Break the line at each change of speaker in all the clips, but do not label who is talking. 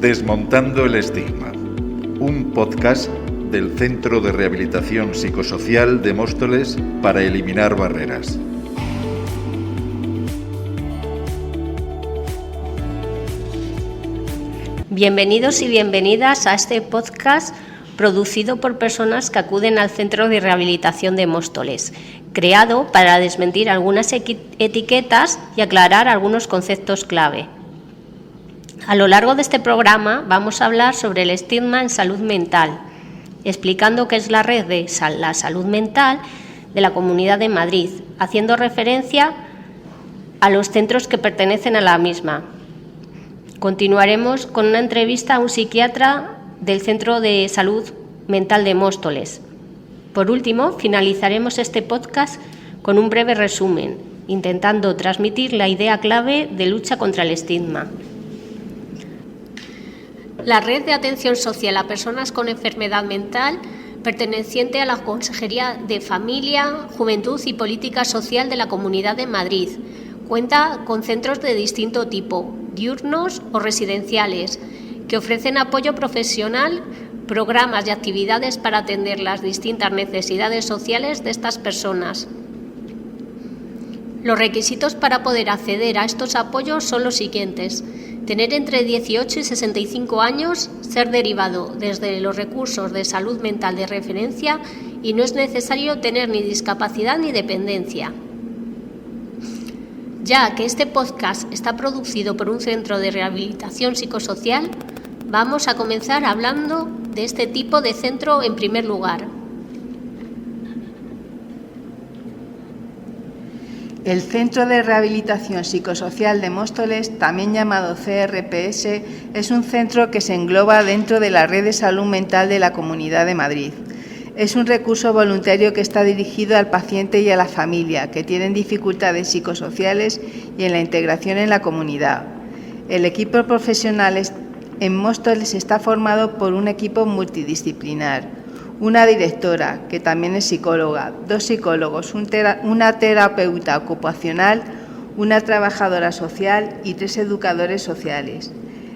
Desmontando el estigma, un podcast del Centro de Rehabilitación Psicosocial de Móstoles para eliminar barreras.
Bienvenidos y bienvenidas a este podcast producido por personas que acuden al Centro de Rehabilitación de Móstoles, creado para desmentir algunas etiquetas y aclarar algunos conceptos clave. A lo largo de este programa vamos a hablar sobre el estigma en salud mental, explicando qué es la red de la salud mental de la Comunidad de Madrid, haciendo referencia a los centros que pertenecen a la misma. Continuaremos con una entrevista a un psiquiatra del Centro de Salud Mental de Móstoles. Por último, finalizaremos este podcast con un breve resumen, intentando transmitir la idea clave de lucha contra el estigma. La Red de Atención Social a Personas con Enfermedad Mental, perteneciente a la Consejería de Familia, Juventud y Política Social de la Comunidad de Madrid, cuenta con centros de distinto tipo, diurnos o residenciales, que ofrecen apoyo profesional, programas y actividades para atender las distintas necesidades sociales de estas personas. Los requisitos para poder acceder a estos apoyos son los siguientes: tener entre 18 y 65 años, ser derivado desde los recursos de salud mental de referencia y no es necesario tener ni discapacidad ni dependencia. Ya que este podcast está producido por un centro de rehabilitación psicosocial, vamos a comenzar hablando de este tipo de centro en primer lugar.
El Centro de Rehabilitación Psicosocial de Móstoles, también llamado CRPS, es un centro que se engloba dentro de la Red de Salud Mental de la Comunidad de Madrid. Es un recurso voluntario que está dirigido al paciente y a la familia que tienen dificultades psicosociales y en la integración en la comunidad. El equipo profesional en Móstoles está formado por un equipo multidisciplinar. Una directora, que también es psicóloga, 2 psicólogos, una terapeuta ocupacional, una trabajadora social y 3 educadores sociales.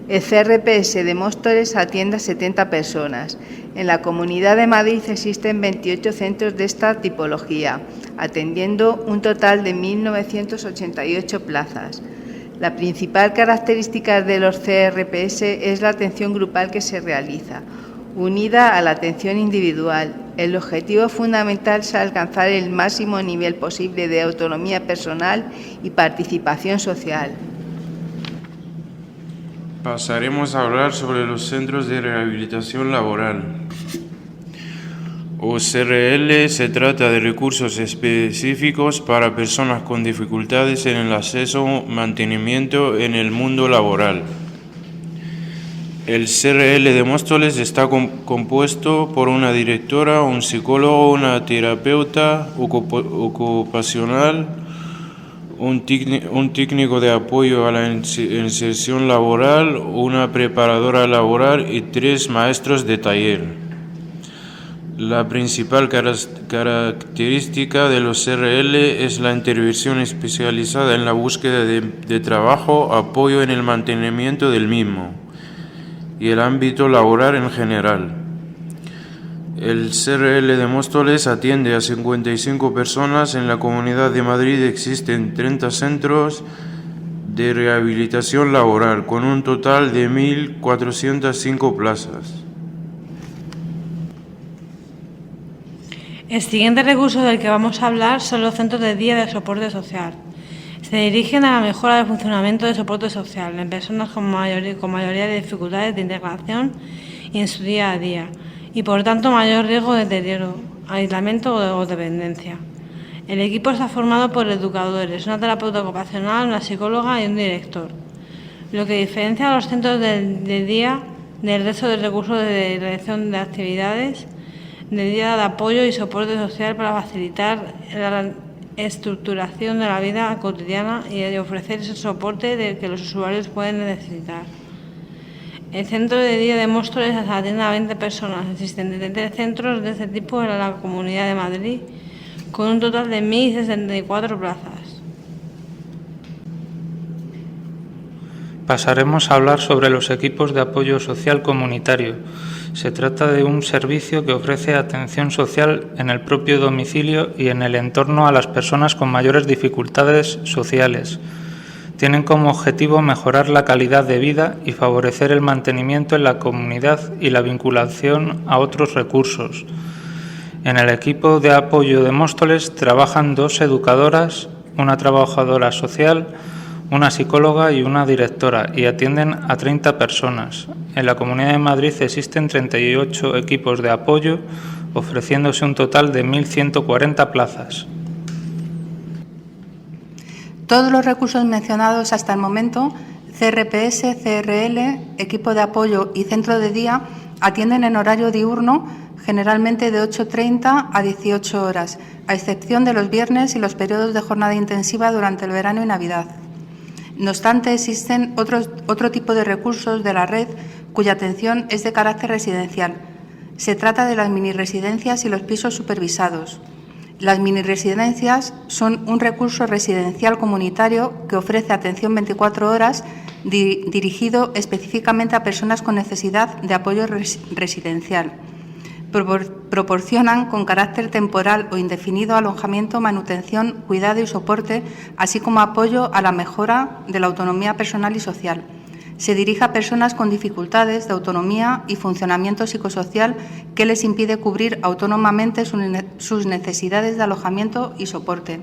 El CRPS de Móstoles atiende a 70 personas. En la Comunidad de Madrid existen 28 centros de esta tipología, atendiendo un total de 1.988 plazas. La principal característica de los CRPS es la atención grupal que se realiza, unida a la atención individual. El objetivo fundamental es alcanzar el máximo nivel posible de autonomía personal y participación social.
Pasaremos a hablar sobre los centros de rehabilitación laboral. O CRL se trata de recursos específicos para personas con dificultades en el acceso o mantenimiento en el mundo laboral. El CRL de Móstoles está compuesto por una directora, un psicólogo, una terapeuta ocupacional, un técnico de apoyo a la inserción laboral, una preparadora laboral y 3 maestros de taller. La principal característica de los CRL es la intervención especializada en la búsqueda de trabajo, apoyo en el mantenimiento del mismo y el ámbito laboral en general. El CRL de Móstoles atiende a 55 personas. En la Comunidad de Madrid existen 30 centros de rehabilitación laboral, con un total de 1.405 plazas.
El siguiente recurso del que vamos a hablar son los centros de día de soporte social. Se dirigen a la mejora del funcionamiento del soporte social en personas con mayoría de dificultades de integración y en su día a día, y por tanto mayor riesgo de deterioro, aislamiento o dependencia. El equipo está formado por educadores, una terapeuta ocupacional, una psicóloga y un director. Lo que diferencia a los centros de día del resto de recursos de realización de actividades de día de apoyo y soporte social para facilitar la estructuración de la vida cotidiana y de ofrecer ese soporte del que los usuarios pueden necesitar. El centro de día de Móstoles atiende a 20 personas. Existen 33 centros de este tipo en la Comunidad de Madrid, con un total de 1.064 plazas.
pasaremos a hablar sobre los equipos de apoyo social comunitario. Se trata de un servicio que ofrece atención social en el propio domicilio y en el entorno a las personas con mayores dificultades sociales. Tienen como objetivo mejorar la calidad de vida y favorecer el mantenimiento en la comunidad y la vinculación a otros recursos. En el equipo de apoyo de Móstoles trabajan 2 educadoras, una trabajadora social, una psicóloga y una directora, y atienden a 30 personas. En la Comunidad de Madrid existen 38 equipos de apoyo, ofreciéndose un total de 1.140 plazas.
Todos los recursos mencionados hasta el momento, CRPS, CRL, equipo de apoyo y centro de día, atienden en horario diurno, generalmente de 8:30 a 18 horas, a excepción de los viernes y los periodos de jornada intensiva durante el verano y Navidad. No obstante, existen otro tipo de recursos de la red cuya atención es de carácter residencial. Se trata de las miniresidencias y los pisos supervisados. Las miniresidencias son un recurso residencial comunitario que ofrece atención 24 horas dirigido específicamente a personas con necesidad de apoyo residencial. Proporcionan con carácter temporal o indefinido alojamiento, manutención, cuidado y soporte, así como apoyo a la mejora de la autonomía personal y social. Se dirige a personas con dificultades de autonomía y funcionamiento psicosocial que les impide cubrir autónomamente sus necesidades de alojamiento y soporte.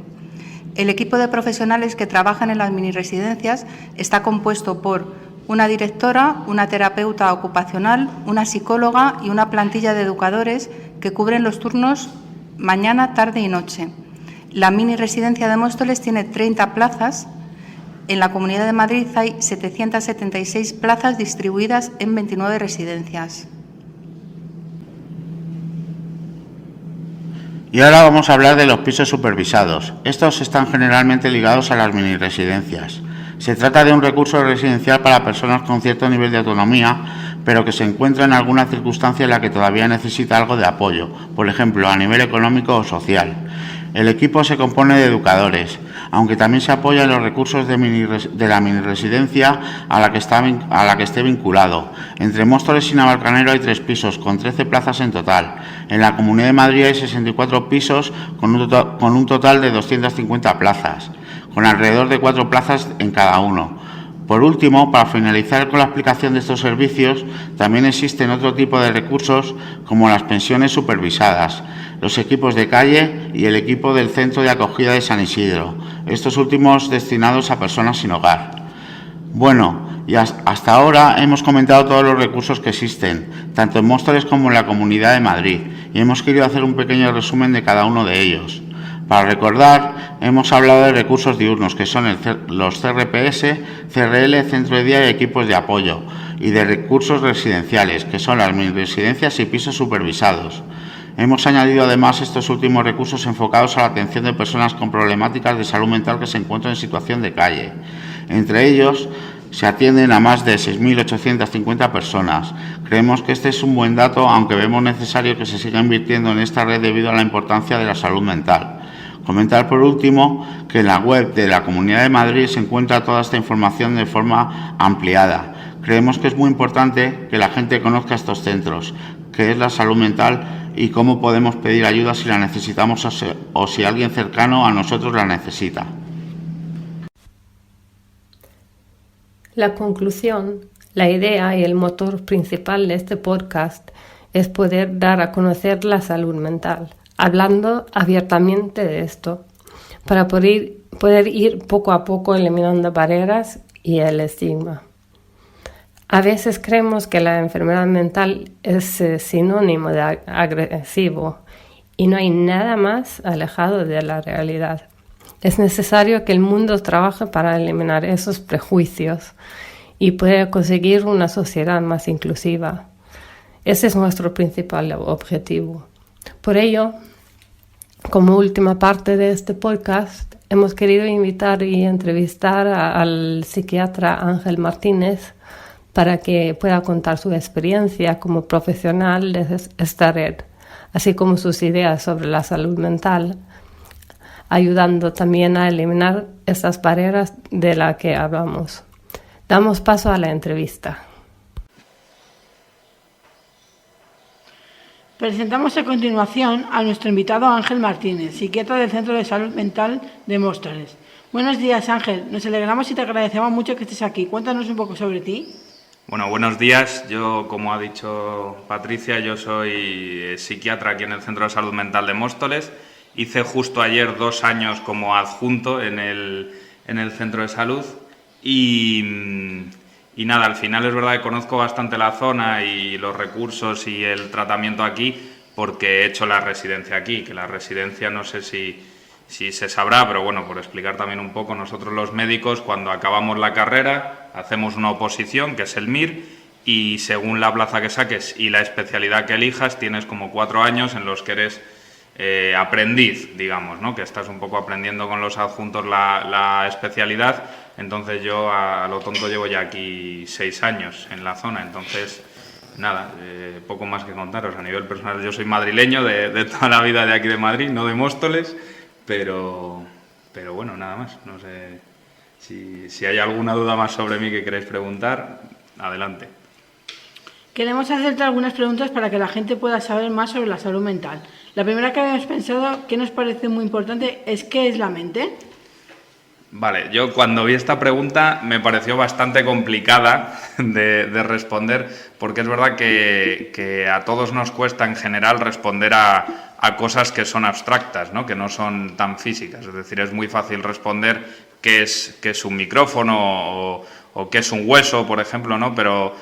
El equipo de profesionales que trabajan en las miniresidencias está compuesto por una directora, una terapeuta ocupacional, una psicóloga y una plantilla de educadores que cubren los turnos mañana, tarde y noche. La miniresidencia de Móstoles tiene 30 plazas. En la Comunidad de Madrid hay 776 plazas distribuidas en 29 residencias.
Y ahora vamos a hablar de los pisos supervisados. Estos están generalmente ligados a las miniresidencias. Se trata de un recurso residencial para personas con cierto nivel de autonomía, pero que se encuentra en alguna circunstancia en la que todavía necesita algo de apoyo, por ejemplo, a nivel económico o social. El equipo se compone de educadores, aunque también se apoya en los recursos de la miniresidencia a la que esté vinculado. Entre Móstoles y Navalcarnero hay 3 pisos, con 13 plazas en total. En la Comunidad de Madrid hay 64 pisos, con un total de 250 plazas, con alrededor de 4 plazas en cada uno. Por último, para finalizar con la explicación de estos servicios, también existen otro tipo de recursos como las pensiones supervisadas, los equipos de calle y el equipo del Centro de Acogida de San Isidro, estos últimos destinados a personas sin hogar. Bueno, y hasta ahora hemos comentado todos los recursos que existen, tanto en Móstoles como en la Comunidad de Madrid, y hemos querido hacer un pequeño resumen de cada uno de ellos. Para recordar, hemos hablado de recursos diurnos, que son los CRPS, CRL, centro de día y equipos de apoyo, y de recursos residenciales, que son las miniresidencias y pisos supervisados. Hemos añadido además estos últimos recursos enfocados a la atención de personas con problemáticas de salud mental que se encuentran en situación de calle. Entre ellos, se atienden a más de 6.850 personas. Creemos que este es un buen dato, aunque vemos necesario que se siga invirtiendo en esta red debido a la importancia de la salud mental. Comentar por último que en la web de la Comunidad de Madrid se encuentra toda esta información de forma ampliada. Creemos que es muy importante que la gente conozca estos centros, qué es la salud mental y cómo podemos pedir ayuda si la necesitamos o si alguien cercano a nosotros la necesita.
La conclusión, la idea y el motor principal de este podcast es poder dar a conocer la salud mental, hablando abiertamente de esto, para poder ir poco a poco eliminando barreras y el estigma. A veces creemos que la enfermedad mental es sinónimo de agresivo y no hay nada más alejado de la realidad. Es necesario que el mundo trabaje para eliminar esos prejuicios y poder conseguir una sociedad más inclusiva. Ese es nuestro principal objetivo. Por ello, como última parte de este podcast, hemos querido invitar y entrevistar al psiquiatra Ángel Martínez para que pueda contar su experiencia como profesional de esta red, así como sus ideas sobre la salud mental, ayudando también a eliminar esas barreras de las que hablamos.
Damos paso a la entrevista.
Presentamos a continuación a nuestro invitado Ángel Martínez, psiquiatra del Centro de Salud Mental de Móstoles. Buenos días, Ángel. Nos alegramos y te agradecemos mucho que estés aquí. Cuéntanos un poco sobre ti.
Bueno, buenos días. Yo, como ha dicho Patricia, yo soy psiquiatra aquí en el Centro de Salud Mental de Móstoles. Hice justo ayer 2 años como adjunto en el centro de salud y nada, al final es verdad que conozco bastante la zona y los recursos y el tratamiento aquí porque he hecho la residencia aquí, que la residencia no sé si se sabrá, pero bueno, por explicar también un poco, nosotros los médicos cuando acabamos la carrera hacemos una oposición, que es el MIR, y según la plaza que saques y la especialidad que elijas, tienes como 4 años en los que eres aprendiz, digamos, ¿no? Que estás un poco aprendiendo con los adjuntos la especialidad. Entonces yo a lo tonto llevo ya aquí 6 años en la zona, entonces nada, poco más que contaros. A nivel personal yo soy madrileño de toda la vida de aquí de Madrid, no de Móstoles, pero bueno, nada más. No sé si hay alguna duda más sobre mí que queréis preguntar, adelante.
Queremos hacerte algunas preguntas para que la gente pueda saber más sobre la salud mental. La primera que habíamos pensado, que nos parece muy importante, es ¿qué es la mente?
Vale, yo cuando vi esta pregunta me pareció bastante complicada de responder, porque es verdad que a todos nos cuesta en general responder a cosas que son abstractas, ¿no? Que no son tan físicas. Es decir, es muy fácil responder qué es un micrófono o qué es un hueso, por ejemplo, ¿no? Pero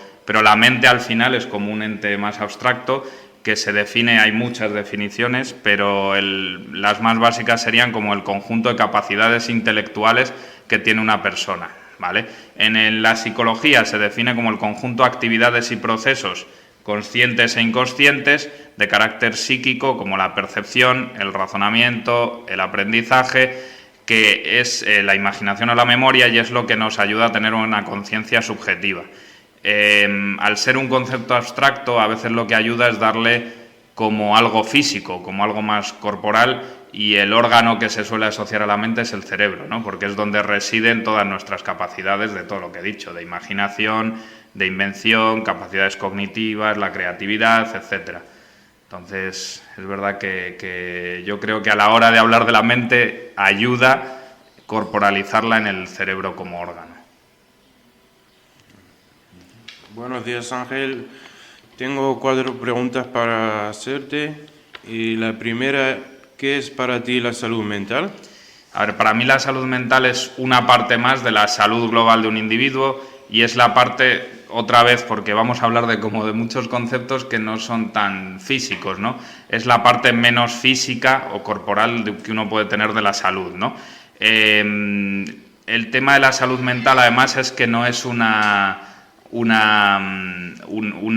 la mente al final es como un ente más abstracto que se define, hay muchas definiciones, pero las más básicas serían como el conjunto de capacidades intelectuales que tiene una persona, ¿vale? En la psicología se define como el conjunto de actividades y procesos conscientes e inconscientes de carácter psíquico, como la percepción, el razonamiento, el aprendizaje, que es la imaginación o la memoria y es lo que nos ayuda a tener una conciencia subjetiva. Al ser un concepto abstracto, a veces lo que ayuda es darle como algo físico, como algo más corporal, y el órgano que se suele asociar a la mente es el cerebro, ¿no? Porque es donde residen todas nuestras capacidades de todo lo que he dicho, de imaginación, de invención, capacidades cognitivas, la creatividad, etcétera. Entonces, es verdad que yo creo que a la hora de hablar de la mente ayuda corporalizarla en el cerebro como órgano.
Buenos días, Ángel. Tengo 4 preguntas para hacerte. Y la primera, ¿qué es para ti la salud mental?
A ver, para mí la salud mental es una parte más de la salud global de un individuo y es la parte, otra vez, porque vamos a hablar de muchos conceptos que no son tan físicos, ¿no? Es la parte menos física o corporal que uno puede tener de la salud, ¿no? El tema de la salud mental, además, es que no es un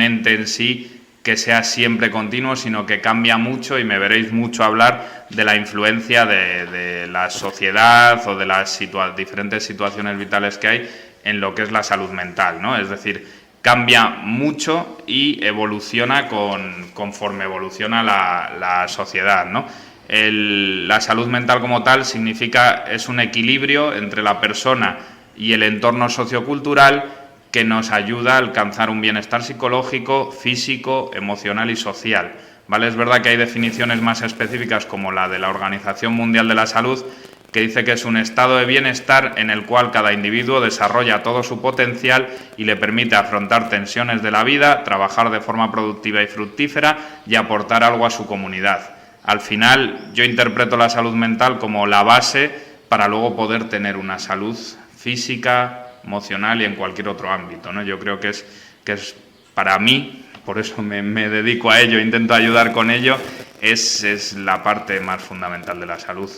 ente en sí que sea siempre continuo, sino que cambia mucho y me veréis mucho hablar de la influencia de la sociedad o de las diferentes situaciones vitales que hay en lo que es la salud mental, ¿no? Es decir, cambia mucho y evoluciona conforme evoluciona la sociedad, ¿no? La salud mental como tal es un equilibrio entre la persona y el entorno sociocultural que nos ayuda a alcanzar un bienestar psicológico, físico, emocional y social, ¿vale? Es verdad que hay definiciones más específicas como la de la Organización Mundial de la Salud, que dice que es un estado de bienestar en el cual cada individuo desarrolla todo su potencial y le permite afrontar tensiones de la vida, trabajar de forma productiva y fructífera y aportar algo a su comunidad. Al final, yo interpreto la salud mental como la base para luego poder tener una salud física, emocional y en cualquier otro ámbito, ¿no? Yo creo que es para mí, por eso me dedico a ello, intento ayudar con ello, es la parte más fundamental de la salud.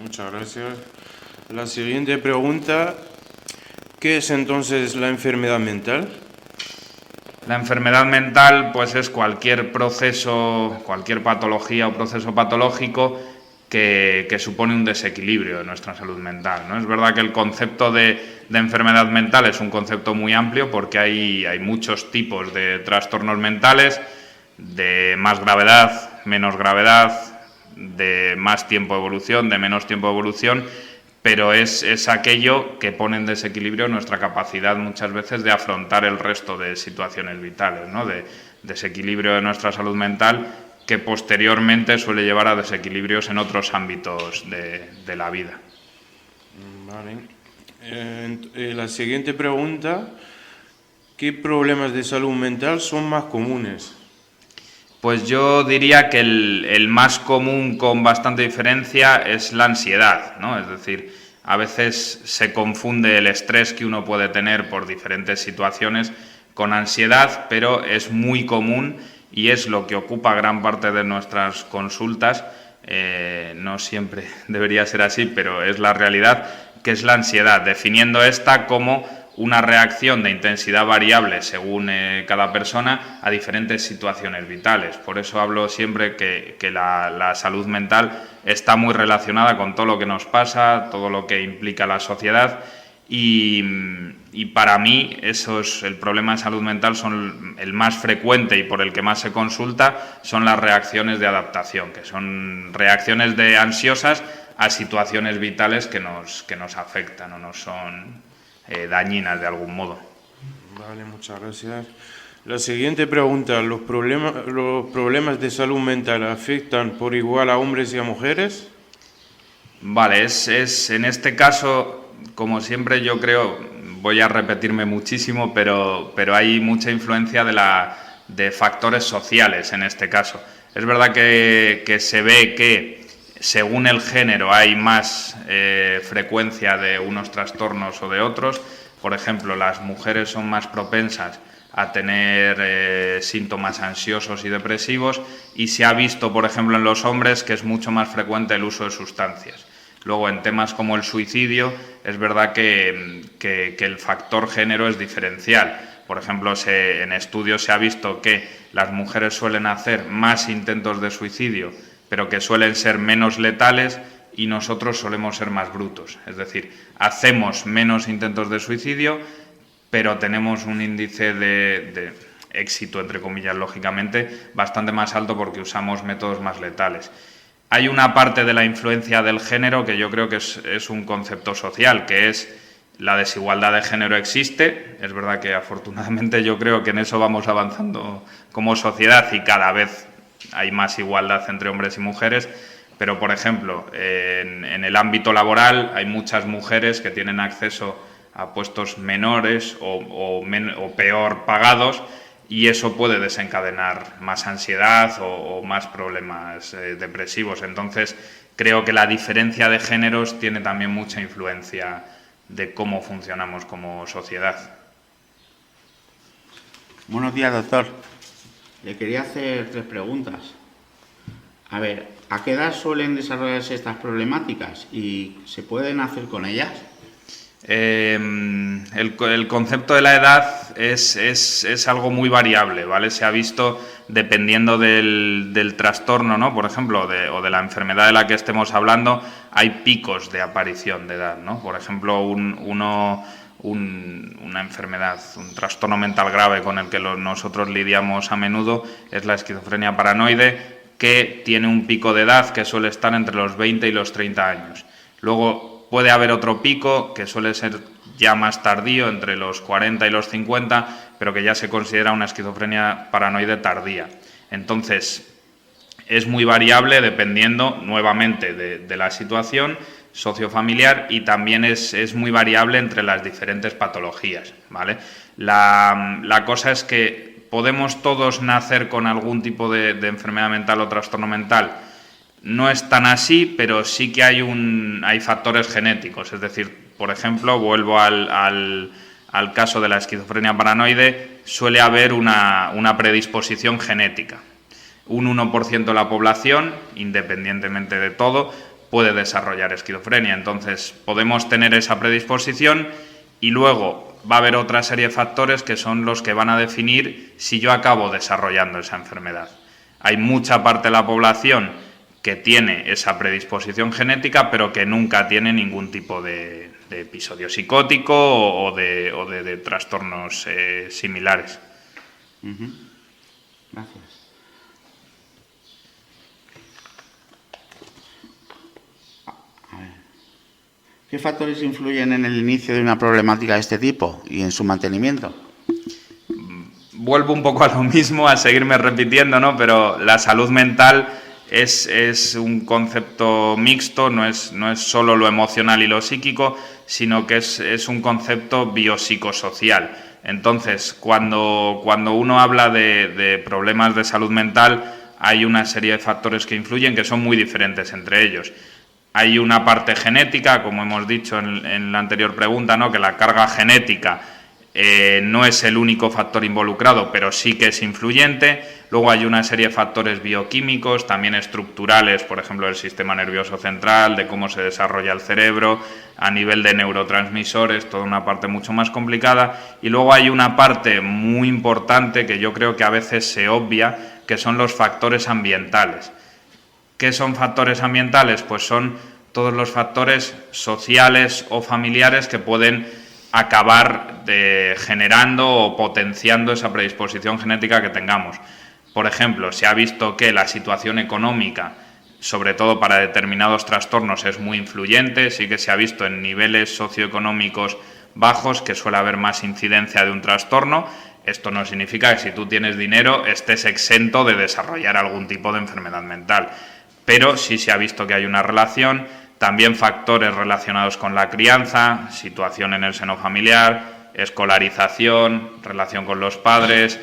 Muchas gracias. La siguiente pregunta, ¿qué es entonces la enfermedad mental?
La enfermedad mental pues es cualquier proceso, cualquier patología o proceso patológico que supone un desequilibrio de nuestra salud mental, ¿no? Es verdad que el concepto de enfermedad mental es un concepto muy amplio porque hay muchos tipos de trastornos mentales, de más gravedad, menos gravedad, de más tiempo de evolución, de menos tiempo de evolución, pero es aquello que pone en desequilibrio nuestra capacidad muchas veces de afrontar el resto de situaciones vitales, ¿no? De desequilibrio de nuestra salud mental, que posteriormente suele llevar a desequilibrios en otros ámbitos de la vida.
Vale. La siguiente pregunta, ¿qué problemas de salud mental son más comunes?
Pues yo diría que el más común con bastante diferencia es la ansiedad, ¿no? Es decir, a veces se confunde el estrés que uno puede tener por diferentes situaciones con ansiedad, pero es muy común y es lo que ocupa gran parte de nuestras consultas. No siempre debería ser así, pero es la realidad, que es la ansiedad, definiendo esta como una reacción de intensidad variable según cada persona a diferentes situaciones vitales. Por eso hablo siempre que la salud mental está muy relacionada con todo lo que nos pasa, todo lo que implica la sociedad, y para mí el problema de salud mental son el más frecuente y por el que más se consulta son las reacciones de adaptación, que son reacciones de ansiosas a situaciones vitales que nos afectan o nos son dañinas de algún modo.
Vale, muchas gracias. La siguiente pregunta, ¿los problemas de salud mental afectan por igual a hombres y a mujeres?
Vale, es en este caso, como siempre yo creo, voy a repetirme muchísimo, pero hay mucha influencia de factores sociales en este caso. Es verdad que se ve que según el género hay más frecuencia de unos trastornos o de otros. Por ejemplo, las mujeres son más propensas a tener síntomas ansiosos y depresivos, y se ha visto, por ejemplo, en los hombres que es mucho más frecuente el uso de sustancias. Luego, en temas como el suicidio, es verdad que el factor género es diferencial. Por ejemplo, en estudios se ha visto que las mujeres suelen hacer más intentos de suicidio, pero que suelen ser menos letales, y nosotros solemos ser más brutos. Es decir, hacemos menos intentos de suicidio, pero tenemos un índice de éxito, entre comillas, lógicamente, bastante más alto porque usamos métodos más letales. Hay una parte de la influencia del género que yo creo que es un concepto social, que es la desigualdad de género existe. Es verdad que afortunadamente yo creo que en eso vamos avanzando como sociedad y cada vez hay más igualdad entre hombres y mujeres, pero por ejemplo, en el ámbito laboral hay muchas mujeres que tienen acceso a puestos menores o peor pagados, y eso puede desencadenar más ansiedad o más problemas depresivos. Entonces, creo que la diferencia de géneros tiene también mucha influencia de cómo funcionamos como sociedad.
Buenos días, doctor. Le quería hacer 3 preguntas. A ver, ¿a qué edad suelen desarrollarse estas problemáticas y se pueden hacer con ellas?
El concepto de la edad es algo muy variable, ¿vale? Se ha visto dependiendo del trastorno, ¿no? Por ejemplo, o de la enfermedad de la que estemos hablando, hay picos de aparición de edad, ¿no? Por ejemplo, una enfermedad, un trastorno mental grave con el que nosotros lidiamos a menudo es la esquizofrenia paranoide, que tiene un pico de edad que suele estar entre los 20 y los 30 años. Luego puede haber otro pico que suele ser ya más tardío, entre los 40 y los 50, pero que ya se considera una esquizofrenia paranoide tardía. Entonces, es muy variable dependiendo nuevamente de la situación sociofamiliar, y también es muy variable entre las diferentes patologías, ¿vale? La cosa es que ¿podemos todos nacer con algún tipo de enfermedad mental o trastorno mental? No es tan así, pero sí que hay factores genéticos. Es decir, por ejemplo, vuelvo al caso de la esquizofrenia paranoide, suele haber una predisposición genética. Un 1% de la población, independientemente de todo, puede desarrollar esquizofrenia. Entonces, podemos tener esa predisposición y luego va a haber otra serie de factores que son los que van a definir si yo acabo desarrollando esa enfermedad. Hay mucha parte de la población que tiene esa predisposición genética, pero que nunca tiene ningún tipo de episodio psicótico o de trastornos similares.
Gracias. ¿Qué factores influyen en el inicio de una problemática de este tipo y en su mantenimiento?
Vuelvo un poco a lo mismo, a seguirme repitiendo, ¿no? Pero la salud mental es un concepto mixto, no es solo lo emocional y lo psíquico, sino que es un concepto biopsicosocial. Entonces, cuando uno habla de problemas de salud mental, hay una serie de factores que influyen que son muy diferentes entre ellos. Hay una parte genética, como hemos dicho en la anterior pregunta, ¿no? Que la carga genética no es el único factor involucrado, pero sí que es influyente. Luego hay una serie de factores bioquímicos, también estructurales, por ejemplo, del sistema nervioso central, de cómo se desarrolla el cerebro, a nivel de neurotransmisores, toda una parte mucho más complicada. Y luego hay una parte muy importante que yo creo que a veces se obvia, que son los factores ambientales. ¿Qué son factores ambientales? Pues son todos los factores sociales o familiares que pueden acabar generando o potenciando esa predisposición genética que tengamos. Por ejemplo, se ha visto que la situación económica, sobre todo para determinados trastornos, es muy influyente. Sí que se ha visto en niveles socioeconómicos bajos que suele haber más incidencia de un trastorno. Esto no significa que si tú tienes dinero estés exento de desarrollar algún tipo de enfermedad mental, pero sí se ha visto que hay una relación. También factores relacionados con la crianza, situación en el seno familiar, escolarización, relación con los padres,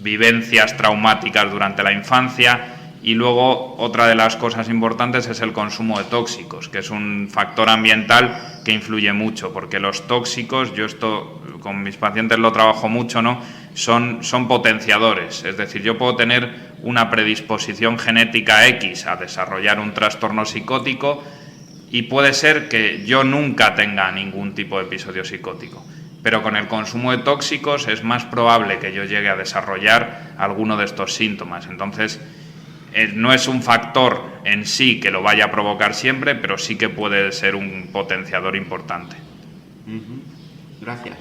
vivencias traumáticas durante la infancia. Y luego otra de las cosas importantes es el consumo de tóxicos, que es un factor ambiental que influye mucho, porque los tóxicos, yo esto con mis pacientes lo trabajo mucho, ¿no? Son potenciadores, es decir, yo puedo tener una predisposición genética X a desarrollar un trastorno psicótico y puede ser que yo nunca tenga ningún tipo de episodio psicótico, pero con el consumo de tóxicos es más probable que yo llegue a desarrollar alguno de estos síntomas. Entonces, no es un factor en sí que lo vaya a provocar siempre, pero sí que puede ser un potenciador importante.
Gracias.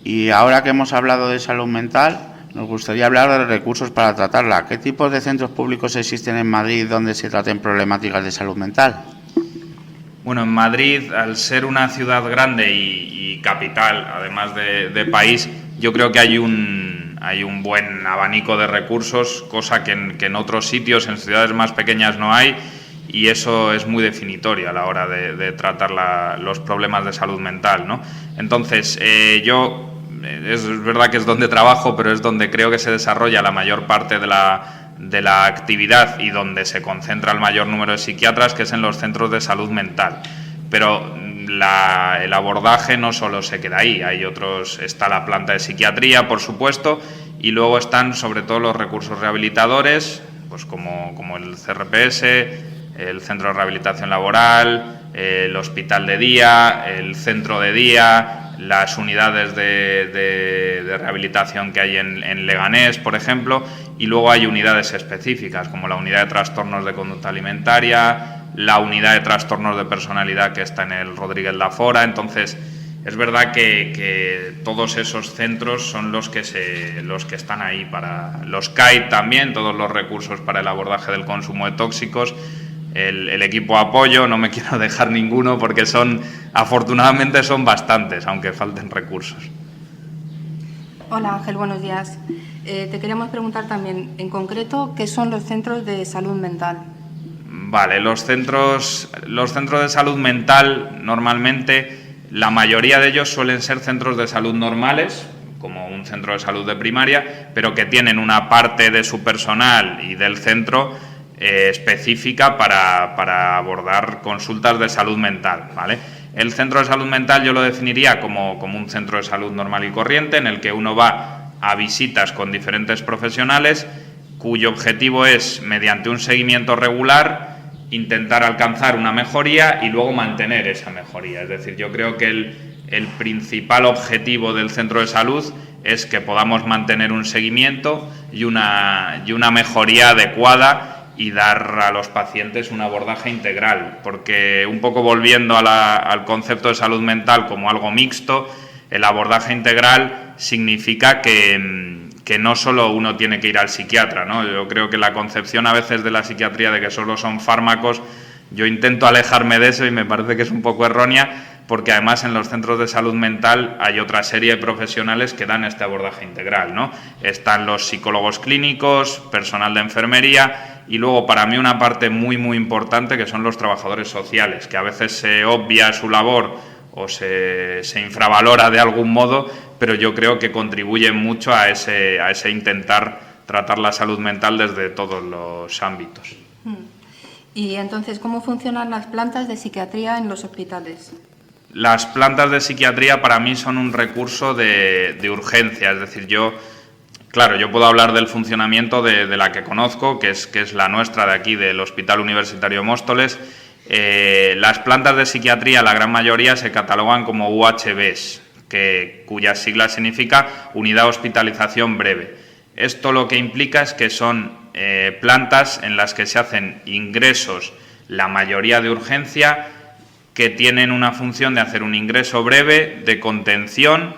Y ahora que hemos hablado de salud mental, nos gustaría hablar de recursos para tratarla. ¿Qué tipos de centros públicos existen en Madrid donde se traten problemáticas de salud mental?
Bueno, en Madrid, al ser una ciudad grande y capital, además de país, yo creo que hay un buen abanico de recursos, cosa que en otros sitios, en ciudades más pequeñas, no hay, y eso es muy definitorio a la hora de tratar los problemas de salud mental, ¿no? Entonces, es verdad que es donde trabajo, pero es donde creo que se desarrolla la mayor parte de la actividad y donde se concentra el mayor número de psiquiatras, que es en los centros de salud mental. Pero el abordaje no solo se queda ahí, hay otros, está la planta de psiquiatría, por supuesto, y luego están sobre todo los recursos rehabilitadores, pues como el CRPS, el Centro de Rehabilitación Laboral, el Hospital de Día, el Centro de Día, las unidades de rehabilitación que hay en Leganés, por ejemplo, y luego hay unidades específicas, como la unidad de trastornos de conducta alimentaria, la unidad de trastornos de personalidad que está en el Rodríguez Lafora. Entonces, es verdad que todos esos centros son los que están ahí para los CAIT también, todos los recursos para el abordaje del consumo de tóxicos. El equipo de apoyo, no me quiero dejar ninguno porque afortunadamente son bastantes, aunque falten recursos.
Hola Ángel, buenos días. Te queríamos preguntar también, en concreto, ¿qué son los centros de salud mental?
Vale, los centros de salud mental, normalmente, la mayoría de ellos suelen ser centros de salud normales, como un centro de salud de primaria, pero que tienen una parte de su personal y del centro específica para abordar consultas de salud mental, ¿vale? El centro de salud mental yo lo definiría como un centro de salud normal y corriente, en el que uno va a visitas con diferentes profesionales, cuyo objetivo es, mediante un seguimiento regular, intentar alcanzar una mejoría y luego mantener esa mejoría. Es decir, yo creo que el principal objetivo del centro de salud es que podamos mantener un seguimiento y una mejoría adecuada y dar a los pacientes un abordaje integral, porque un poco volviendo al concepto de salud mental como algo mixto, el abordaje integral significa que no solo uno tiene que ir al psiquiatra, ¿no? Yo creo que la concepción a veces de la psiquiatría de que solo son fármacos Yo intento alejarme de eso y me parece que es un poco errónea, porque además en los centros de salud mental hay otra serie de profesionales que dan este abordaje integral, ¿no? Están los psicólogos clínicos, personal de enfermería y luego para mí una parte muy importante que son los trabajadores sociales, que a veces se obvia su labor o se infravalora de algún modo, pero yo creo que contribuyen mucho a ese intentar tratar la salud mental desde todos los ámbitos.
Y entonces, ¿cómo funcionan las plantas de psiquiatría en los hospitales?
Las plantas de psiquiatría para mí son un recurso de urgencia, es decir, yo puedo hablar del funcionamiento de la que conozco, que es la nuestra de aquí, del Hospital Universitario Móstoles. Las plantas de psiquiatría, la gran mayoría, se catalogan como UHBs, cuyas siglas significa Unidad de Hospitalización Breve. Esto lo que implica es que son plantas en las que se hacen ingresos, la mayoría de urgencia, que tienen una función de hacer un ingreso breve, de contención,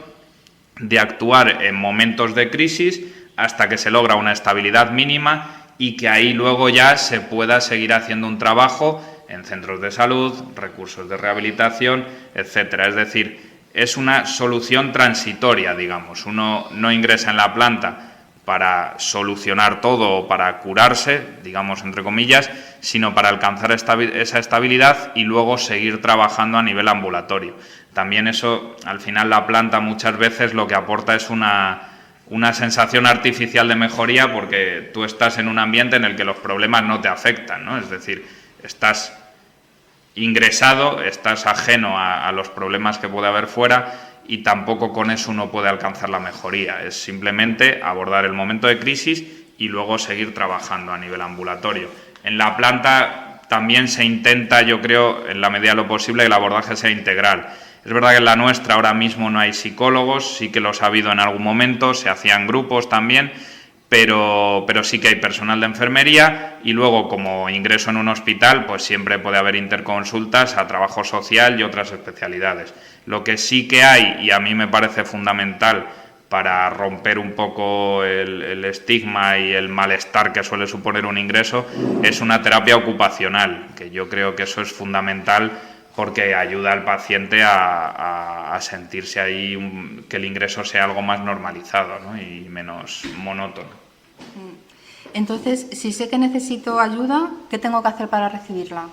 de actuar en momentos de crisis hasta que se logra una estabilidad mínima y que ahí luego ya se pueda seguir haciendo un trabajo en centros de salud, recursos de rehabilitación, etcétera. Es decir, es una solución transitoria, digamos. Uno no ingresa en la planta para solucionar todo o para curarse, digamos entre comillas, sino para alcanzar esa estabilidad y luego seguir trabajando a nivel ambulatorio. También eso, al final la planta muchas veces lo que aporta es una sensación artificial de mejoría, porque tú estás en un ambiente en el que los problemas no te afectan, ¿no? Es decir, estás ingresado, estás ajeno a los problemas que puede haber fuera, y tampoco con eso uno puede alcanzar la mejoría. Es simplemente abordar el momento de crisis y luego seguir trabajando a nivel ambulatorio. En la planta también se intenta, yo creo, en la medida de lo posible, que el abordaje sea integral. Es verdad que en la nuestra ahora mismo no hay psicólogos, sí que los ha habido en algún momento, se hacían grupos también, pero sí que hay personal de enfermería y luego, como ingreso en un hospital, pues siempre puede haber interconsultas a trabajo social y otras especialidades. Lo que sí que hay, y a mí me parece fundamental para romper un poco el estigma y el malestar que suele suponer un ingreso, es una terapia ocupacional, que yo creo que eso es fundamental porque ayuda al paciente a sentirse ahí, que el ingreso sea algo más normalizado, ¿no? Y menos monótono.
Entonces, si sé que necesito ayuda, ¿qué tengo que hacer para recibirla?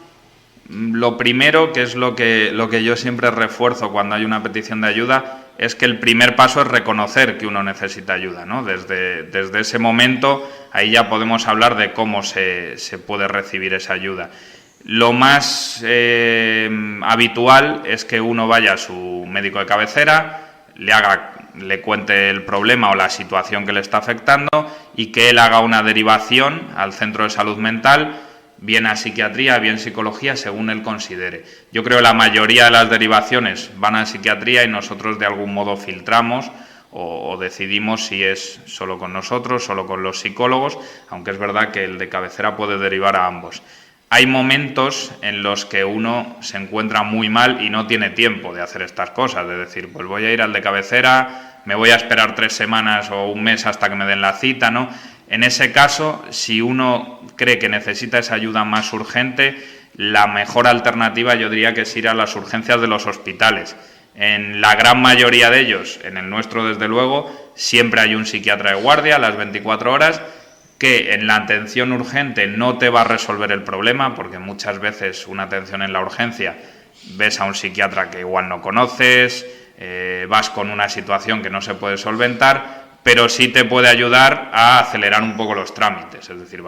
Lo primero, que es lo que yo siempre refuerzo cuando hay una petición de ayuda, es que el primer paso es reconocer que uno necesita ayuda, ¿no? Desde ese momento, ahí ya podemos hablar de cómo se puede recibir esa ayuda. Lo más habitual es que uno vaya a su médico de cabecera, le cuente el problema o la situación que le está afectando y que él haga una derivación al centro de salud mental, bien a psiquiatría, bien psicología, según él considere. Yo creo que la mayoría de las derivaciones van a psiquiatría y nosotros de algún modo filtramos o decidimos si es solo con nosotros, solo con los psicólogos, aunque es verdad que el de cabecera puede derivar a ambos. Hay momentos en los que uno se encuentra muy mal y no tiene tiempo de hacer estas cosas, de decir, pues voy a ir al de cabecera, me voy a esperar 3 semanas o un mes hasta que me den la cita, ¿no? En ese caso, si uno cree que necesita esa ayuda más urgente, la mejor alternativa yo diría que es ir a las urgencias de los hospitales. En la gran mayoría de ellos, en el nuestro desde luego, siempre hay un psiquiatra de guardia a las 24 horas, que en la atención urgente no te va a resolver el problema, porque muchas veces una atención en la urgencia ves a un psiquiatra que igual no conoces, vas con una situación que no se puede solventar, pero sí te puede ayudar a acelerar un poco los trámites. Es decir,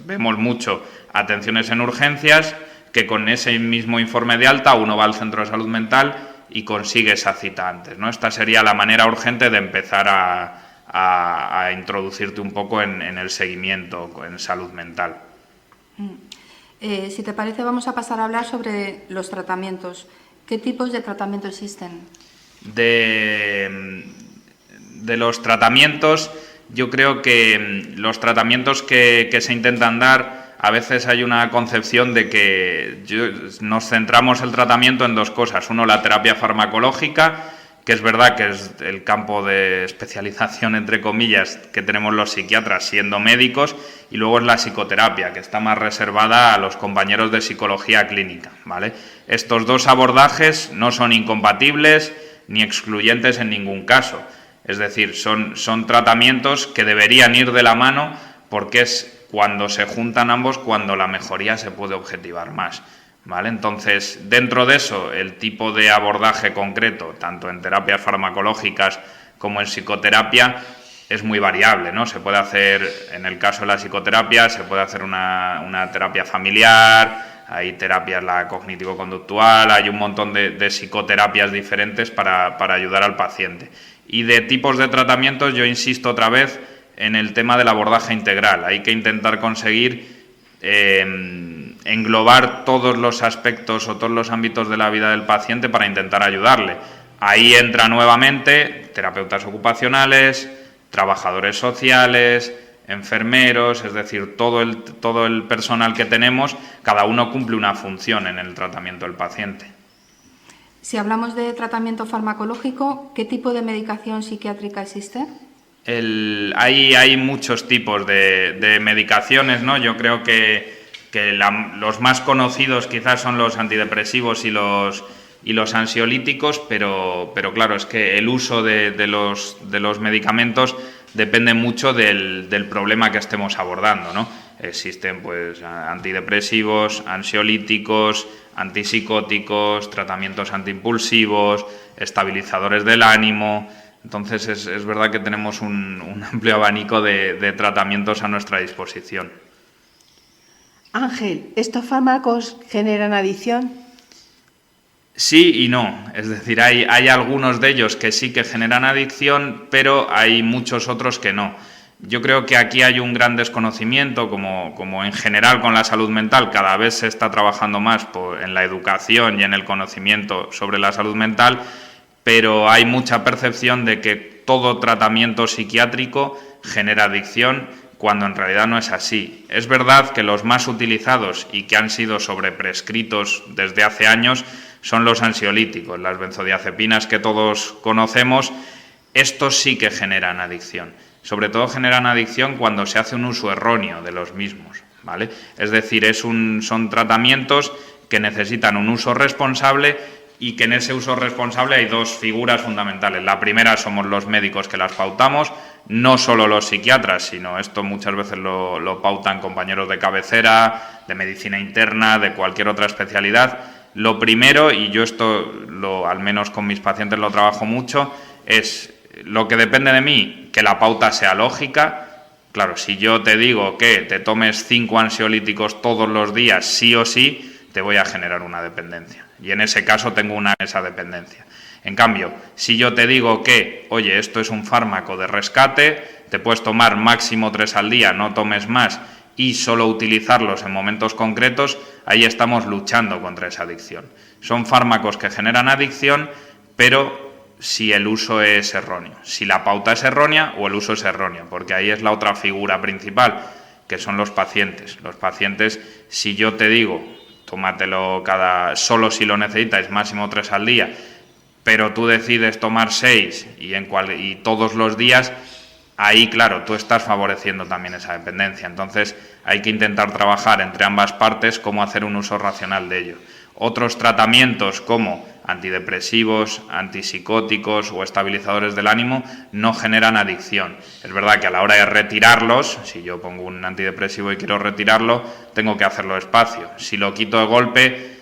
vemos mucho atenciones en urgencias que con ese mismo informe de alta uno va al centro de salud mental y consigue esa cita antes, ¿no? Esta sería la manera urgente de empezar a introducirte un poco en el seguimiento en salud mental.
Si te parece, vamos a pasar a hablar sobre los tratamientos. ¿Qué tipos de tratamiento existen?
De los tratamientos, yo creo que los tratamientos que se intentan dar, a veces hay una concepción de que nos centramos el tratamiento en 2 cosas. Uno, la terapia farmacológica, que es verdad que es el campo de especialización, entre comillas, que tenemos los psiquiatras siendo médicos, y luego es la psicoterapia, que está más reservada a los compañeros de psicología clínica, ¿vale? Estos dos abordajes no son incompatibles ni excluyentes en ningún caso. Es decir, son tratamientos que deberían ir de la mano, porque es cuando se juntan ambos cuando la mejoría se puede objetivar más, ¿vale? Entonces, dentro de eso, el tipo de abordaje concreto, tanto en terapias farmacológicas como en psicoterapia, es muy variable, ¿no? Se puede hacer, en el caso de la psicoterapia, se puede hacer una terapia familiar, hay terapias la cognitivo-conductual, hay un montón de psicoterapias diferentes para ayudar al paciente. Y de tipos de tratamientos, yo insisto otra vez en el tema del abordaje integral. Hay que intentar conseguir englobar todos los aspectos o todos los ámbitos de la vida del paciente para intentar ayudarle. Ahí entra nuevamente terapeutas ocupacionales, trabajadores sociales, enfermeros, es decir, todo el personal que tenemos, cada uno cumple una función en el tratamiento del paciente.
Si hablamos de tratamiento farmacológico, ¿qué tipo de medicación psiquiátrica existe?
Hay muchos tipos de medicaciones, ¿no? Yo creo que los más conocidos quizás son los antidepresivos y los ansiolíticos, pero claro, es que el uso de los medicamentos depende mucho del problema que estemos abordando, ¿no? Existen pues antidepresivos, ansiolíticos, antipsicóticos, tratamientos antiimpulsivos, estabilizadores del ánimo. Entonces es verdad que tenemos un amplio abanico de tratamientos a nuestra disposición.
Ángel, ¿estos fármacos generan adicción?
Sí y no, es decir, hay algunos de ellos que sí que generan adicción, pero hay muchos otros que no. Yo creo que aquí hay un gran desconocimiento, como en general con la salud mental, cada vez se está trabajando más en la educación y en el conocimiento sobre la salud mental, pero hay mucha percepción de que todo tratamiento psiquiátrico genera adicción, cuando en realidad no es así. Es verdad que los más utilizados y que han sido sobreprescritos desde hace años son los ansiolíticos, las benzodiazepinas que todos conocemos. Estos sí que generan adicción. Sobre todo generan adicción cuando se hace un uso erróneo de los mismos, ¿vale? Es decir, son tratamientos que necesitan un uso responsable y que en ese uso responsable hay dos figuras fundamentales. La primera somos los médicos que las pautamos, no solo los psiquiatras, sino esto muchas veces lo pautan compañeros de cabecera, de medicina interna, de cualquier otra especialidad. Lo primero, y yo esto al menos con mis pacientes lo trabajo mucho, es lo que depende de mí, que la pauta sea lógica. Claro, si yo te digo que te tomes 5 ansiolíticos todos los días, sí o sí, te voy a generar una dependencia. Y en ese caso tengo esa dependencia. En cambio, si yo te digo que, oye, esto es un fármaco de rescate, te puedes tomar máximo 3 al día, no tomes más, y solo utilizarlos en momentos concretos, ahí estamos luchando contra esa adicción. Son fármacos que generan adicción, pero si el uso es erróneo, si la pauta es errónea o el uso es erróneo, porque ahí es la otra figura principal, que son los pacientes. Los pacientes, si yo te digo, tómatelo solo si lo necesitas, máximo 3 al día, pero tú decides tomar 6 y todos los días, ahí, claro, tú estás favoreciendo también esa dependencia. Entonces, hay que intentar trabajar entre ambas partes cómo hacer un uso racional de ello. Otros tratamientos como antidepresivos, antipsicóticos o estabilizadores del ánimo no generan adicción. Es verdad que a la hora de retirarlos, si yo pongo un antidepresivo y quiero retirarlo, tengo que hacerlo despacio. Si lo quito de golpe,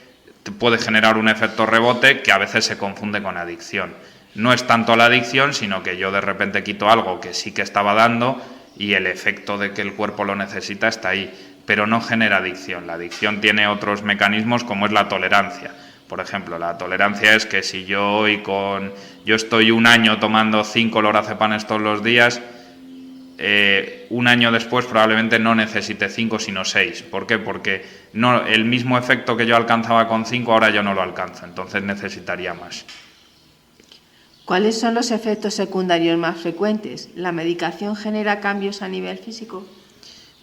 puede generar un efecto rebote que a veces se confunde con adicción. No es tanto la adicción, sino que yo de repente quito algo que sí que estaba dando y el efecto de que el cuerpo lo necesita está ahí, pero no genera adicción. La adicción tiene otros mecanismos como es la tolerancia. Por ejemplo, la tolerancia es que si yo estoy 1 año tomando 5 lorazepanes todos los días, 1 año después probablemente no necesite 5 sino 6. ¿Por qué? Porque el mismo efecto que yo alcanzaba con 5 ahora yo no lo alcanzo, entonces necesitaría más.
¿Cuáles son los efectos secundarios más frecuentes? ¿La medicación genera cambios a nivel físico?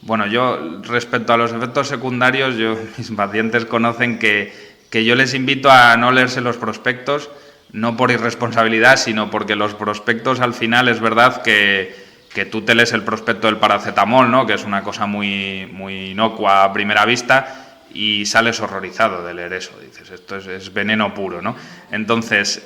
Bueno, yo respecto a los efectos secundarios, mis pacientes conocen que yo les invito a no leerse los prospectos, no por irresponsabilidad, sino porque los prospectos al final es verdad que tú te lees el prospecto del paracetamol, ¿no? Que es una cosa muy, muy inocua a primera vista, y sales horrorizado de leer eso. Dices, esto es veneno puro, ¿no? Entonces,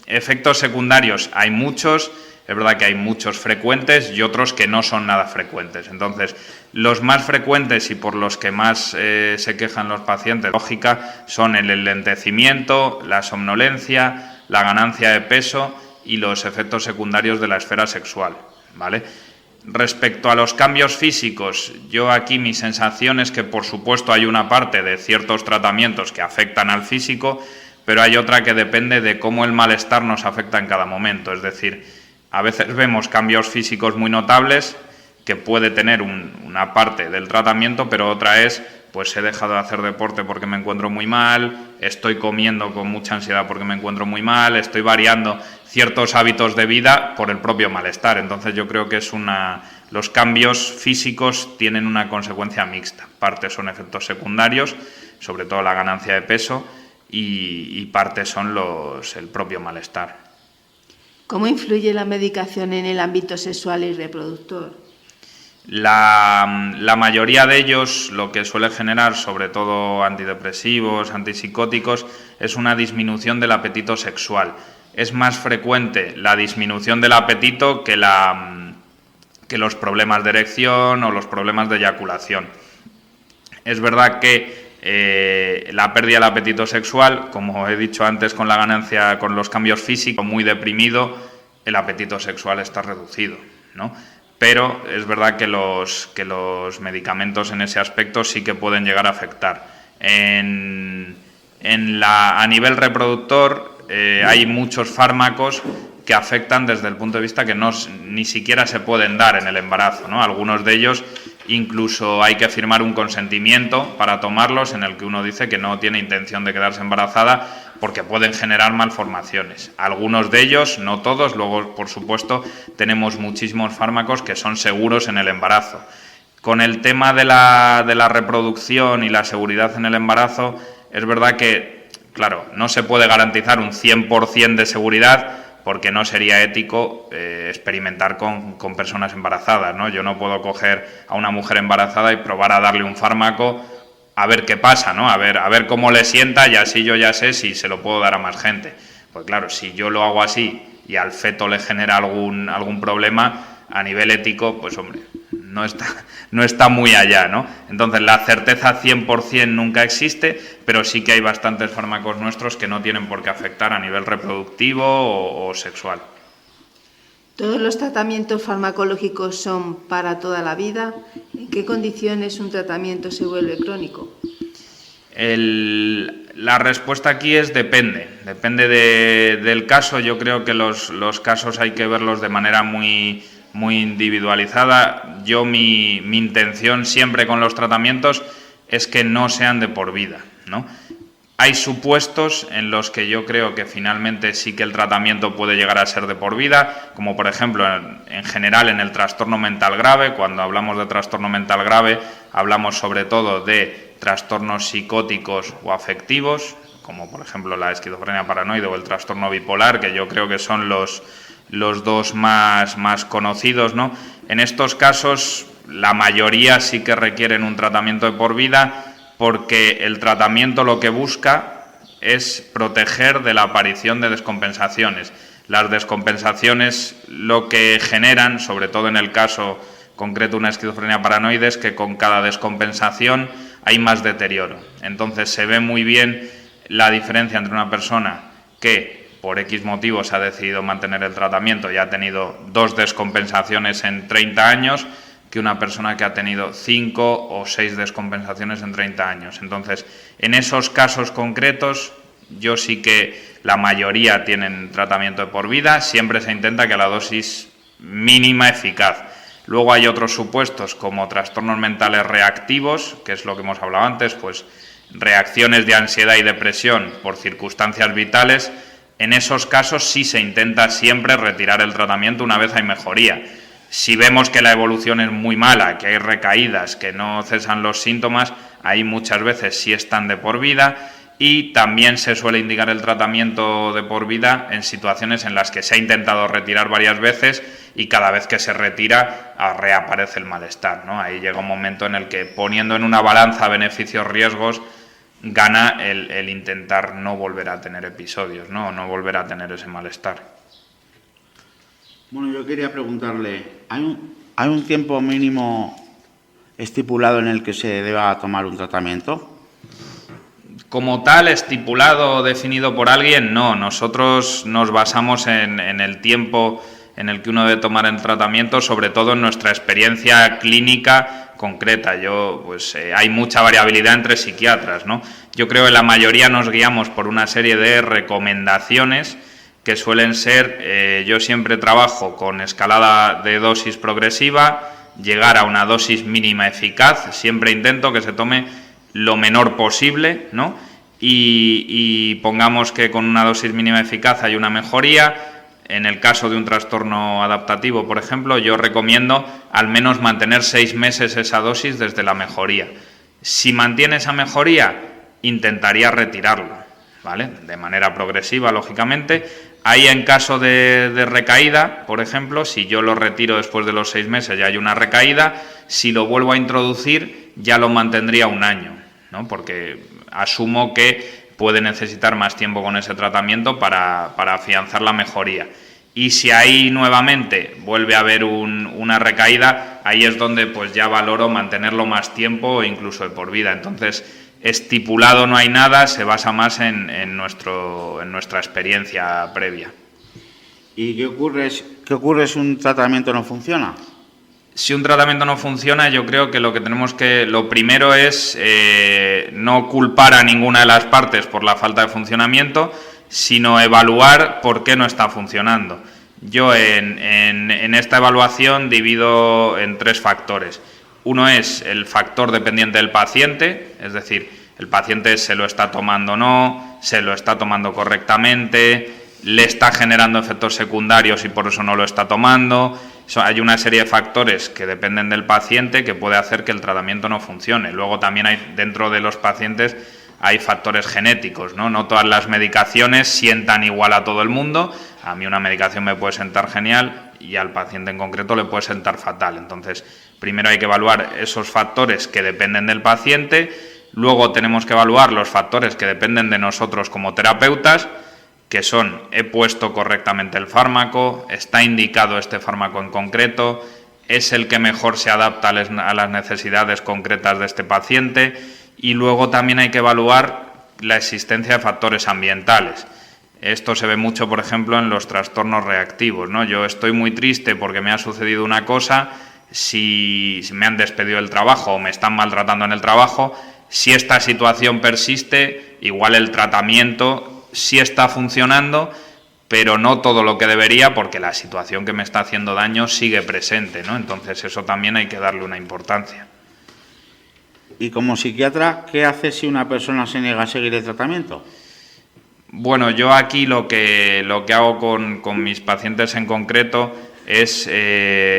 efectos secundarios hay muchos. Es verdad que hay muchos frecuentes y otros que no son nada frecuentes. Entonces, los más frecuentes y por los que más se quejan los pacientes, lógica, son el enlentecimiento, la somnolencia, la ganancia de peso y los efectos secundarios de la esfera sexual, ¿vale? Respecto a los cambios físicos, yo aquí mi sensación es que, por supuesto, hay una parte de ciertos tratamientos que afectan al físico, pero hay otra que depende de cómo el malestar nos afecta en cada momento. Es decir, a veces vemos cambios físicos muy notables que puede tener una parte del tratamiento, pero otra es, pues he dejado de hacer deporte porque me encuentro muy mal, estoy comiendo con mucha ansiedad porque me encuentro muy mal, estoy variando ciertos hábitos de vida por el propio malestar. Entonces yo creo que los cambios físicos tienen una consecuencia mixta. Parte son efectos secundarios, sobre todo la ganancia de peso, y parte son el propio malestar.
¿Cómo influye la medicación en el ámbito sexual y reproductor?
La mayoría de ellos lo que suele generar, sobre todo antidepresivos, antipsicóticos, es una disminución del apetito sexual. Es más frecuente la disminución del apetito que los problemas de erección o los problemas de eyaculación. Es verdad que la pérdida del apetito sexual, como he dicho antes, con la ganancia, con los cambios físicos, muy deprimido, el apetito sexual está reducido, ¿no? Pero es verdad que los medicamentos en ese aspecto sí que pueden llegar a afectar. A nivel reproductor hay muchos fármacos que afectan desde el punto de vista que ni siquiera se pueden dar en el embarazo, ¿no? Algunos de ellos incluso hay que firmar un consentimiento para tomarlos en el que uno dice que no tiene intención de quedarse embarazada porque pueden generar malformaciones. Algunos de ellos, no todos, luego por supuesto tenemos muchísimos fármacos que son seguros en el embarazo. Con el tema de la reproducción y la seguridad en el embarazo, es verdad que, claro, no se puede garantizar un 100% de seguridad, porque no sería ético experimentar con personas embarazadas, ¿no? Yo no puedo coger a una mujer embarazada y probar a darle un fármaco a ver qué pasa, ¿no? A ver cómo le sienta, y así yo ya sé si se lo puedo dar a más gente. Pues claro, si yo lo hago así y al feto le genera algún problema, a nivel ético, pues hombre, no está muy allá, ¿no? Entonces la certeza 100% nunca existe, pero sí que hay bastantes fármacos nuestros que no tienen por qué afectar a nivel reproductivo o sexual.
¿Todos los tratamientos farmacológicos son para toda la vida? ¿En qué condiciones un tratamiento se vuelve crónico?
La respuesta aquí es depende del caso. Yo creo que los casos hay que verlos de manera muy individualizada. Mi intención siempre con los tratamientos es que no sean de por vida, ¿no? Hay supuestos en los que yo creo que finalmente sí que el tratamiento puede llegar a ser de por vida, como por ejemplo en general en el trastorno mental grave. Cuando hablamos de trastorno mental grave hablamos sobre todo de trastornos psicóticos o afectivos, como por ejemplo la esquizofrenia paranoide o el trastorno bipolar, que yo creo que son los dos más conocidos, ¿no? En estos casos la mayoría sí que requieren un tratamiento de por vida, porque el tratamiento lo que busca es proteger de la aparición de descompensaciones. Las descompensaciones lo que generan, sobre todo en el caso concreto de una esquizofrenia paranoide, es que con cada descompensación hay más deterioro. Entonces se ve muy bien la diferencia entre una persona que por X motivos ha decidido mantener el tratamiento y ha tenido 2 descompensaciones en 30 años, que una persona que ha tenido 5 o 6 descompensaciones en 30 años. Entonces, en esos casos concretos, yo sí que la mayoría tienen tratamiento de por vida, siempre se intenta que la dosis mínima eficaz. Luego hay otros supuestos como trastornos mentales reactivos, que es lo que hemos hablado antes, pues reacciones de ansiedad y depresión por circunstancias vitales. En esos casos sí se intenta siempre retirar el tratamiento una vez hay mejoría. Si vemos que la evolución es muy mala, que hay recaídas, que no cesan los síntomas, ahí muchas veces sí están de por vida. y también se suele indicar el tratamiento de por vida en situaciones en las que se ha intentado retirar varias veces y cada vez que se retira reaparece el malestar, ¿no? Ahí llega un momento en el que, poniendo en una balanza beneficios-riesgos, gana el intentar no volver a tener episodios, ¿no? No volver a tener ese malestar.
Bueno, yo quería preguntarle, ¿hay un tiempo mínimo estipulado en el que se deba tomar un tratamiento?
Como tal, estipulado o definido por alguien, no. Nosotros nos basamos en el tiempo en el que uno debe tomar el tratamiento, sobre todo en nuestra experiencia clínica concreta. Hay mucha variabilidad entre psiquiatras, ¿no? Yo creo que la mayoría nos guiamos por una serie de recomendaciones que suelen ser, yo siempre trabajo con escalada de dosis progresiva, llegar a una dosis mínima eficaz, siempre intento que se tome lo menor posible, ¿no? Y pongamos que con una dosis mínima eficaz hay una mejoría. En el caso de un trastorno adaptativo, por ejemplo, yo recomiendo al menos mantener 6 meses esa dosis desde la mejoría. Si mantiene esa mejoría, intentaría retirarlo, ¿vale? De manera progresiva, lógicamente. Ahí, en caso de recaída, por ejemplo, si yo lo retiro después de los 6 meses y hay una recaída, si lo vuelvo a introducir, ya lo mantendría 1 año, ¿no? Porque asumo que puede necesitar más tiempo con ese tratamiento para afianzar la mejoría. Y si ahí nuevamente vuelve a haber una recaída, ahí es donde pues ya valoro mantenerlo más tiempo o incluso de por vida. Entonces, estipulado no hay nada, se basa más en nuestra experiencia previa.
¿Y qué ocurre si un tratamiento no funciona?
Si un tratamiento no funciona, yo creo que lo primero es no culpar a ninguna de las partes por la falta de funcionamiento, sino evaluar por qué no está funcionando. Yo en esta evaluación divido en 3 factores. Uno es el factor dependiente del paciente, es decir, el paciente se lo está tomando o no, se lo está tomando correctamente, le está generando efectos secundarios y por eso no lo está tomando. Hay una serie de factores que dependen del paciente que puede hacer que el tratamiento no funcione. Luego también dentro de los pacientes hay factores genéticos, ¿no? No todas las medicaciones sientan igual a todo el mundo. A mí una medicación me puede sentar genial y al paciente en concreto le puede sentar fatal. Entonces, primero hay que evaluar esos factores que dependen del paciente. Luego tenemos que evaluar los factores que dependen de nosotros como terapeutas, que son: he puesto correctamente el fármaco, está indicado este fármaco en concreto, es el que mejor se adapta a las necesidades concretas de este paciente. Y luego también hay que evaluar la existencia de factores ambientales. Esto se ve mucho, por ejemplo, en los trastornos reactivos, ¿no? Yo estoy muy triste porque me ha sucedido una cosa, si me han despedido del trabajo o me están maltratando en el trabajo. Si esta situación persiste, igual el tratamiento sí está funcionando, pero no todo lo que debería, porque la situación que me está haciendo daño sigue presente, ¿no? Entonces eso también hay que darle una importancia.
Y como psiquiatra, ¿qué hace si una persona se niega a seguir el tratamiento?
Bueno, yo aquí lo que hago con mis pacientes en concreto es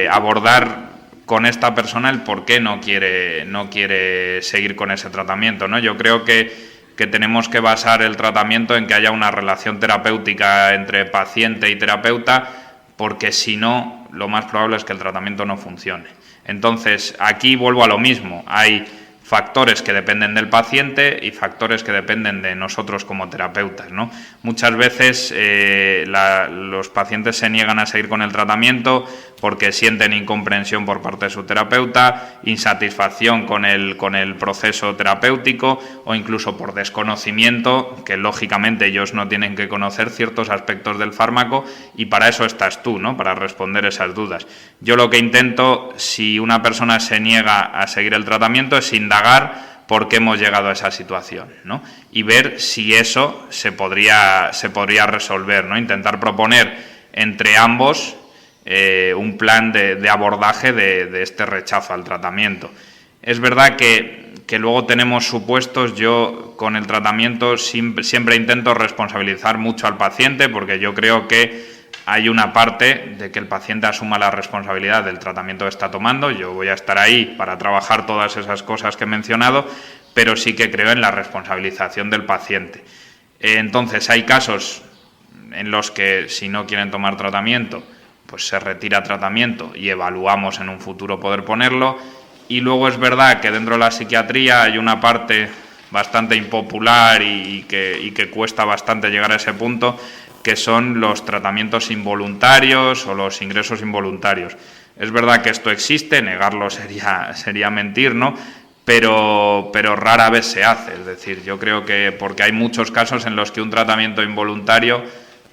abordar con esta persona el por qué no quiere seguir con ese tratamiento, ¿no? Yo creo que tenemos que basar el tratamiento en que haya una relación terapéutica entre paciente y terapeuta, porque si no, lo más probable es que el tratamiento no funcione. Entonces, aquí vuelvo a lo mismo. Hay factores que dependen del paciente y factores que dependen de nosotros como terapeutas, ¿no? Muchas veces los pacientes se niegan a seguir con el tratamiento porque sienten incomprensión por parte de su terapeuta, insatisfacción con el proceso terapéutico o incluso por desconocimiento, que lógicamente ellos no tienen que conocer ciertos aspectos del fármaco, y para eso estás tú, ¿no? Para responder esas dudas. Yo lo que intento, si una persona se niega a seguir el tratamiento, es indagar por qué hemos llegado a esa situación, ¿no? Y ver si eso se podría resolver, ¿no? Intentar proponer entre ambos un plan de abordaje de este rechazo al tratamiento. Es verdad que luego tenemos supuestos. Yo con el tratamiento siempre intento responsabilizar mucho al paciente, porque yo creo que hay una parte de que el paciente asuma la responsabilidad del tratamiento que está tomando. Yo voy a estar ahí para trabajar todas esas cosas que he mencionado, pero sí que creo en la responsabilización del paciente. Entonces, hay casos en los que si no quieren tomar tratamiento, pues se retira tratamiento y evaluamos en un futuro poder ponerlo. Y luego es verdad que dentro de la psiquiatría hay una parte bastante impopular y que cuesta bastante llegar a ese punto, que son los tratamientos involuntarios o los ingresos involuntarios. Es verdad que esto existe, negarlo sería mentir, ¿no? Pero rara vez se hace. Es decir, yo creo que porque hay muchos casos en los que un tratamiento involuntario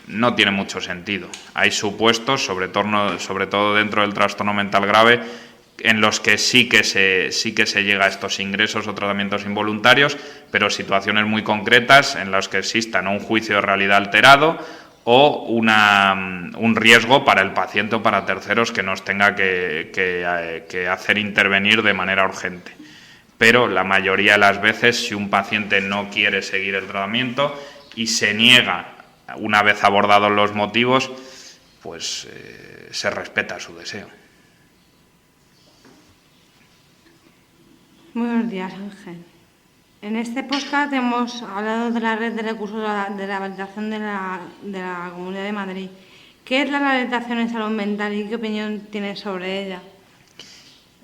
no tiene mucho sentido. Hay supuestos, sobre todo dentro del trastorno mental grave, en los que sí que se llega a estos ingresos o tratamientos involuntarios, pero situaciones muy concretas en las que existan un juicio de realidad alterado o un riesgo para el paciente o para terceros que nos tenga que hacer intervenir de manera urgente. Pero la mayoría de las veces, si un paciente no quiere seguir el tratamiento y se niega una vez abordados los motivos, pues se respeta su deseo.
Muy buenos días, Ángel. En este podcast hemos hablado de la red de recursos de rehabilitación de la Comunidad de Madrid. ¿Qué es la rehabilitación en salud mental y qué opinión tienes sobre ella?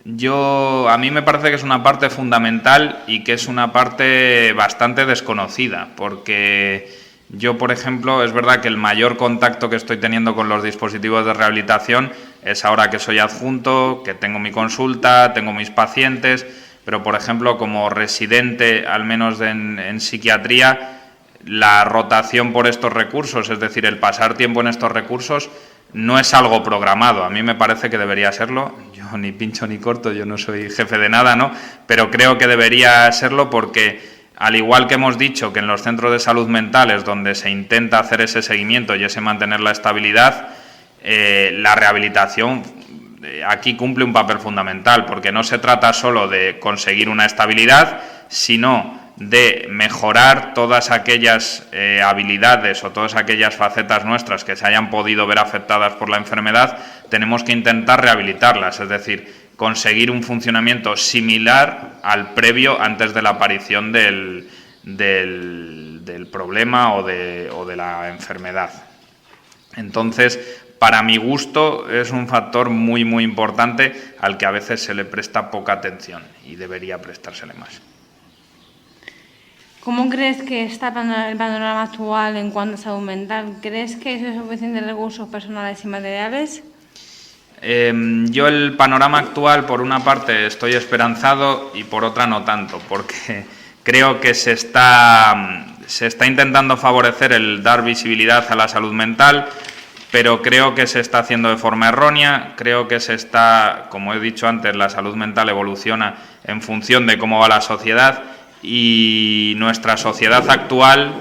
A mí me parece que es una parte fundamental y que es una parte bastante desconocida, porque yo, por ejemplo, es verdad que el mayor contacto que estoy teniendo con los dispositivos de rehabilitación es ahora que soy adjunto, que tengo mi consulta, tengo mis pacientes, pero, por ejemplo, como residente, al menos en psiquiatría, la rotación por estos recursos, es decir, el pasar tiempo en estos recursos, no es algo programado. A mí me parece que debería serlo. Yo ni pincho ni corto, yo no soy jefe de nada, ¿no? Pero creo que debería serlo porque, al igual que hemos dicho que en los centros de salud mental es donde se intenta hacer ese seguimiento y ese mantener la estabilidad, la rehabilitación aquí cumple un papel fundamental, porque no se trata solo de conseguir una estabilidad, sino de mejorar todas aquellas habilidades o todas aquellas facetas nuestras que se hayan podido ver afectadas por la enfermedad. Tenemos que intentar rehabilitarlas, es decir, conseguir un funcionamiento similar al previo antes de la aparición del problema o de la enfermedad. Entonces, para mi gusto, es un factor muy, muy importante al que a veces se le presta poca atención y debería prestársele más.
¿Cómo crees que está el panorama actual en cuanto a salud mental? ¿Crees que hay suficientes recursos personales y materiales?
Yo el panorama actual, por una parte, estoy esperanzado y por otra no tanto, porque creo que se está intentando favorecer el dar visibilidad a la salud mental, pero creo que se está haciendo de forma errónea. Creo que como he dicho antes, la salud mental evoluciona en función de cómo va la sociedad, y nuestra sociedad actual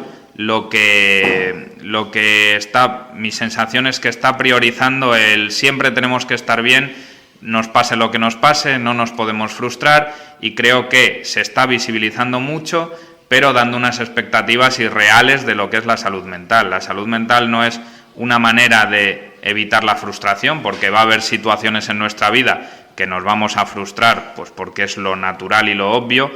mi sensación es que está priorizando el siempre tenemos que estar bien, nos pase lo que nos pase, no nos podemos frustrar, y creo que se está visibilizando mucho, pero dando unas expectativas irreales de lo que es la salud mental. La salud mental no es una manera de evitar la frustración, porque va a haber situaciones en nuestra vida que nos vamos a frustrar, pues porque es lo natural y lo obvio,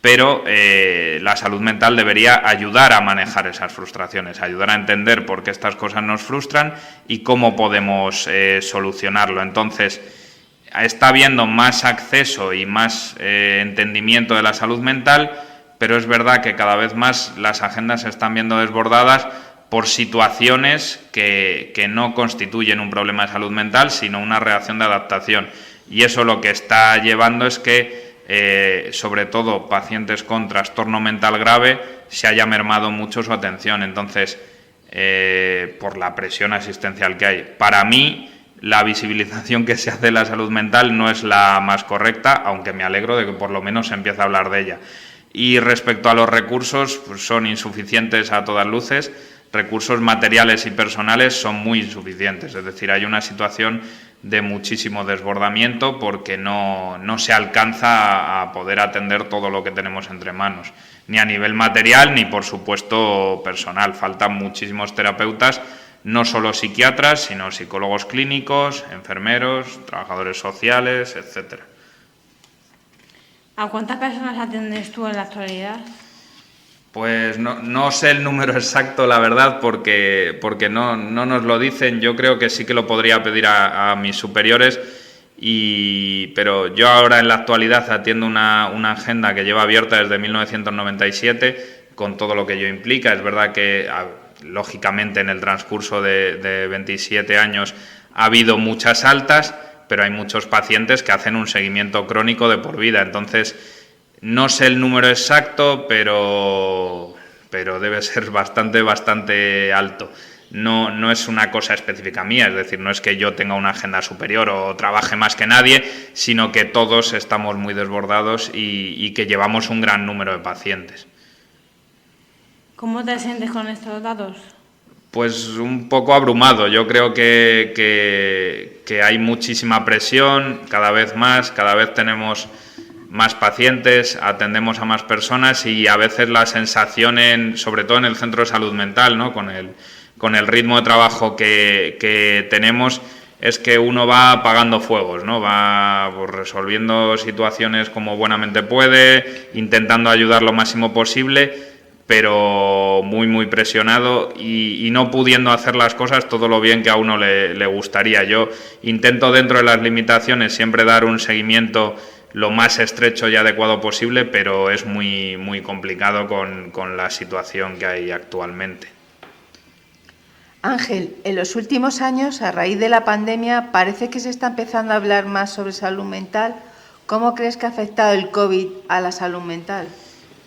pero la salud mental debería ayudar a manejar esas frustraciones, ayudar a entender por qué estas cosas nos frustran y cómo podemos solucionarlo. Entonces, está habiendo más acceso y más entendimiento de la salud mental, pero es verdad que cada vez más las agendas se están viendo desbordadas por situaciones que no constituyen un problema de salud mental, sino una reacción de adaptación. Y eso lo que está llevando es que, sobre todo pacientes con trastorno mental grave, se haya mermado mucho su atención. Entonces, por la presión asistencial que hay. Para mí, la visibilización que se hace de la salud mental no es la más correcta, aunque me alegro de que por lo menos se empiece a hablar de ella. Y respecto a los recursos, pues son insuficientes a todas luces. Recursos materiales y personales son muy insuficientes, es decir, hay una situación de muchísimo desbordamiento porque no se alcanza a poder atender todo lo que tenemos entre manos, ni a nivel material ni, por supuesto, personal. Faltan muchísimos terapeutas, no solo psiquiatras, sino psicólogos clínicos, enfermeros, trabajadores sociales, etcétera.
¿A cuántas personas atiendes tú en la actualidad?
Pues no sé el número exacto, la verdad, porque no nos lo dicen. Yo creo que sí que lo podría pedir a mis superiores, pero yo ahora en la actualidad atiendo una agenda que lleva abierta desde 1997, con todo lo que ello implica. Es verdad que, lógicamente, en el transcurso de 27 años ha habido muchas altas, pero hay muchos pacientes que hacen un seguimiento crónico de por vida. Entonces, no sé el número exacto, pero debe ser bastante alto. No es una cosa específica mía, es decir, no es que yo tenga una agenda superior o trabaje más que nadie, sino que todos estamos muy desbordados y que llevamos un gran número de pacientes.
¿Cómo te sientes con estos datos?
Pues un poco abrumado. Yo creo que hay muchísima presión, cada vez tenemos más pacientes, atendemos a más personas y a veces la sensación, sobre todo en el centro de salud mental, ¿no? con el ritmo de trabajo que tenemos, es que uno va apagando fuegos, ¿no? Va pues, resolviendo situaciones como buenamente puede, intentando ayudar lo máximo posible, pero muy presionado y no pudiendo hacer las cosas todo lo bien que a uno le gustaría. Yo intento, dentro de las limitaciones, siempre dar un seguimiento lo más estrecho y adecuado posible, pero es muy complicado con la situación que hay actualmente.
Ángel, en los últimos años, a raíz de la pandemia, parece que se está empezando a hablar más sobre salud mental. ¿Cómo crees que ha afectado el COVID a la salud mental?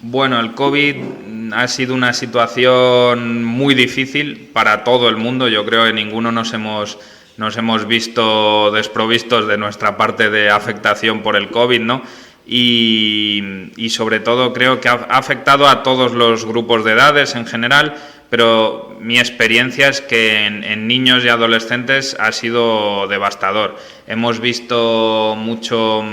Bueno, el COVID ha sido una situación muy difícil para todo el mundo. Yo creo que ninguno nos hemos visto desprovistos de nuestra parte de afectación por el COVID, ¿no? Y sobre todo creo que ha afectado a todos los grupos de edades en general, pero mi experiencia es que en niños y adolescentes ha sido devastador. Hemos visto mucho,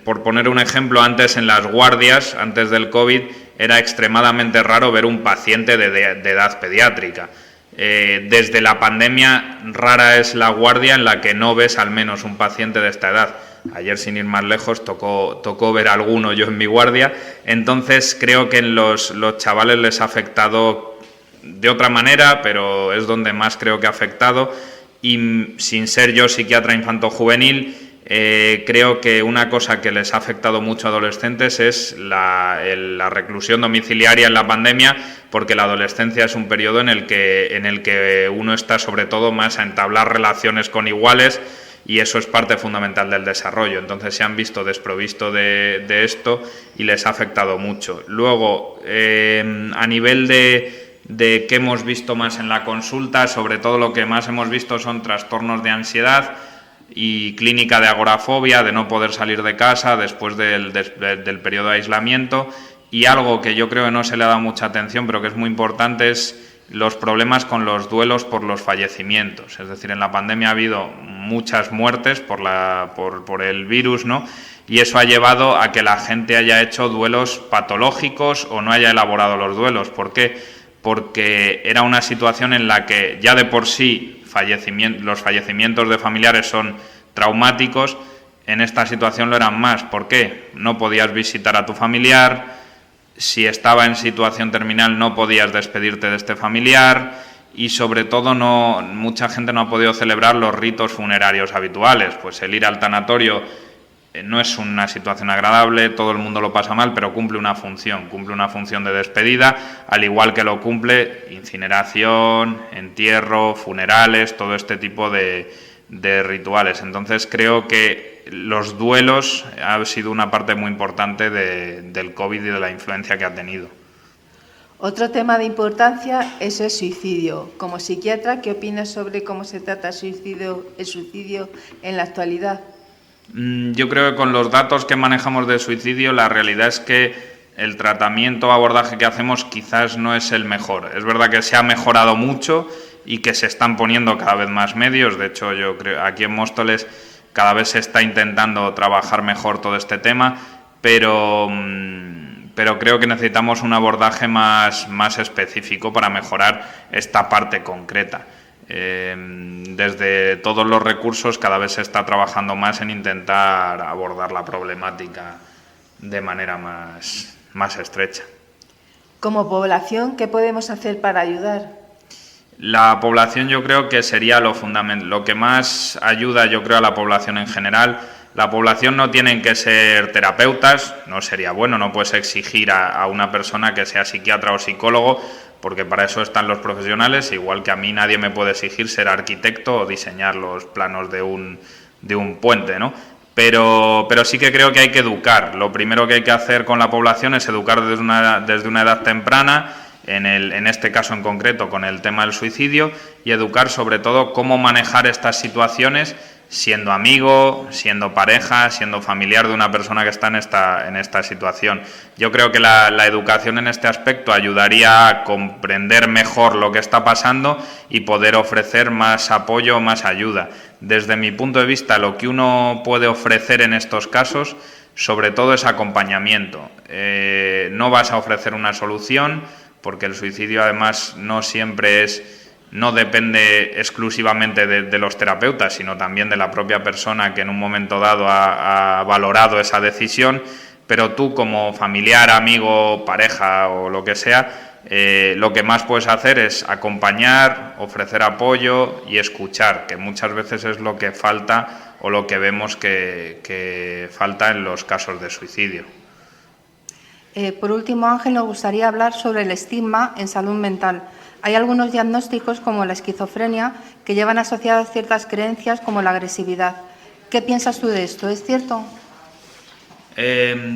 por poner un ejemplo, antes en las guardias, antes del COVID, era extremadamente raro ver un paciente de edad pediátrica. Desde la pandemia, rara es la guardia en la que no ves al menos un paciente de esta edad. Ayer, sin ir más lejos, tocó ver alguno yo en mi guardia. Entonces creo que en los chavales les ha afectado de otra manera, pero es donde más creo que ha afectado. Y sin ser yo psiquiatra infanto-juvenil, creo que una cosa que les ha afectado mucho a adolescentes es la reclusión domiciliaria en la pandemia, porque la adolescencia es un periodo en el que uno está sobre todo más a entablar relaciones con iguales, y eso es parte fundamental del desarrollo. Entonces se han visto desprovisto de esto y les ha afectado mucho. Luego, a nivel de qué hemos visto más en la consulta, sobre todo lo que más hemos visto son trastornos de ansiedad y clínica de agorafobia, de no poder salir de casa después del periodo de aislamiento, y algo que yo creo que no se le ha dado mucha atención, pero que es muy importante, es los problemas con los duelos por los fallecimientos. Es decir, en la pandemia ha habido muchas muertes por el virus, ¿no? Y eso ha llevado a que la gente haya hecho duelos patológicos o no haya elaborado los duelos. ¿Por qué? Porque era una situación en la que ya de por sí los fallecimientos de familiares son traumáticos. En esta situación lo eran más. ¿Por qué? No podías visitar a tu familiar. Si estaba en situación terminal no podías despedirte de este familiar, y sobre todo mucha gente no ha podido celebrar los ritos funerarios habituales. Pues el ir al tanatorio no es una situación agradable, todo el mundo lo pasa mal, pero cumple una función de despedida, al igual que lo cumple incineración, entierro, funerales, todo este tipo de rituales. Entonces creo que los duelos han sido una parte muy importante del COVID y de la influencia que ha tenido.
Otro tema de importancia es el suicidio. Como psiquiatra, ¿qué opinas sobre cómo se trata el suicidio en la actualidad?
Yo creo que con los datos que manejamos de suicidio, la realidad es que el tratamiento o abordaje que hacemos quizás no es el mejor. Es verdad que se ha mejorado mucho y que se están poniendo cada vez más medios. De hecho, yo creo aquí en Móstoles cada vez se está intentando trabajar mejor todo este tema, pero creo que necesitamos un abordaje más específico para mejorar esta parte concreta. Desde todos los recursos cada vez se está trabajando más en intentar abordar la problemática de manera más estrecha.
Como población, ¿qué podemos hacer para ayudar?
La población yo creo que sería lo fundamental, lo que más ayuda yo creo a la población en general. La población no tienen que ser terapeutas, no sería bueno, no puedes exigir a una persona que sea psiquiatra o psicólogo, porque para eso están los profesionales, igual que a mí nadie me puede exigir ser arquitecto o diseñar los planos de un puente, ¿no? Pero sí que creo que hay que educar. Lo primero que hay que hacer con la población es educar desde una edad temprana, en este caso en concreto con el tema del suicidio, y educar sobre todo cómo manejar estas situaciones siendo amigo, siendo pareja, siendo familiar de una persona que está en esta situación. Yo creo que la educación en este aspecto ayudaría a comprender mejor lo que está pasando y poder ofrecer más apoyo, más ayuda. Desde mi punto de vista, lo que uno puede ofrecer en estos casos, sobre todo, es acompañamiento. No vas a ofrecer una solución, porque el suicidio además no depende exclusivamente de los terapeutas, sino también de la propia persona que en un momento dado ha valorado esa decisión, pero tú como familiar, amigo, pareja o lo que sea, lo que más puedes hacer es acompañar, ofrecer apoyo y escuchar, que muchas veces es lo que falta o lo que vemos que falta en los casos de suicidio.
Por último, Ángel, nos gustaría hablar sobre el estigma en salud mental. Hay algunos diagnósticos, como la esquizofrenia, que llevan asociadas ciertas creencias como la agresividad. ¿Qué piensas tú de esto? ¿Es cierto?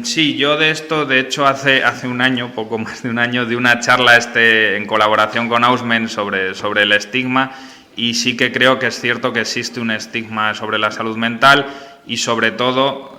Sí, yo de esto, de hecho, hace un año, poco más de un año, di una charla en colaboración con Ausmen sobre el estigma, y sí que creo que es cierto que existe un estigma sobre la salud mental y sobre todo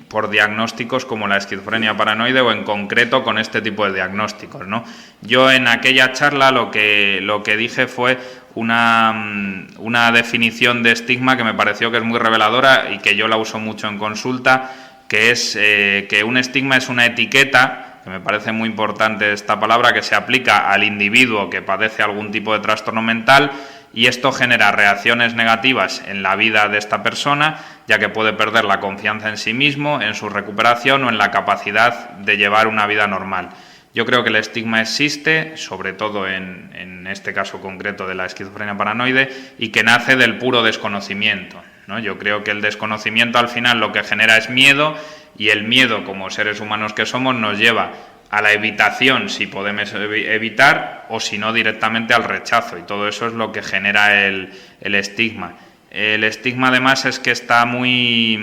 por diagnósticos como la esquizofrenia paranoide o en concreto con este tipo de diagnósticos, ¿no? Yo en aquella charla lo que dije fue una definición de estigma que me pareció que es muy reveladora y que yo la uso mucho en consulta, que es que un estigma es una etiqueta, que me parece muy importante esta palabra, que se aplica al individuo que padece algún tipo de trastorno mental, y esto genera reacciones negativas en la vida de esta persona, ya que puede perder la confianza en sí mismo, en su recuperación o en la capacidad de llevar una vida normal. Yo creo que el estigma existe, sobre todo en este caso concreto de la esquizofrenia paranoide, y que nace del puro desconocimiento, ¿no? Yo creo que el desconocimiento al final lo que genera es miedo, y el miedo, como seres humanos que somos, nos lleva a la evitación si podemos evitar, o si no directamente al rechazo, y todo eso es lo que genera el estigma. El estigma además es que está muy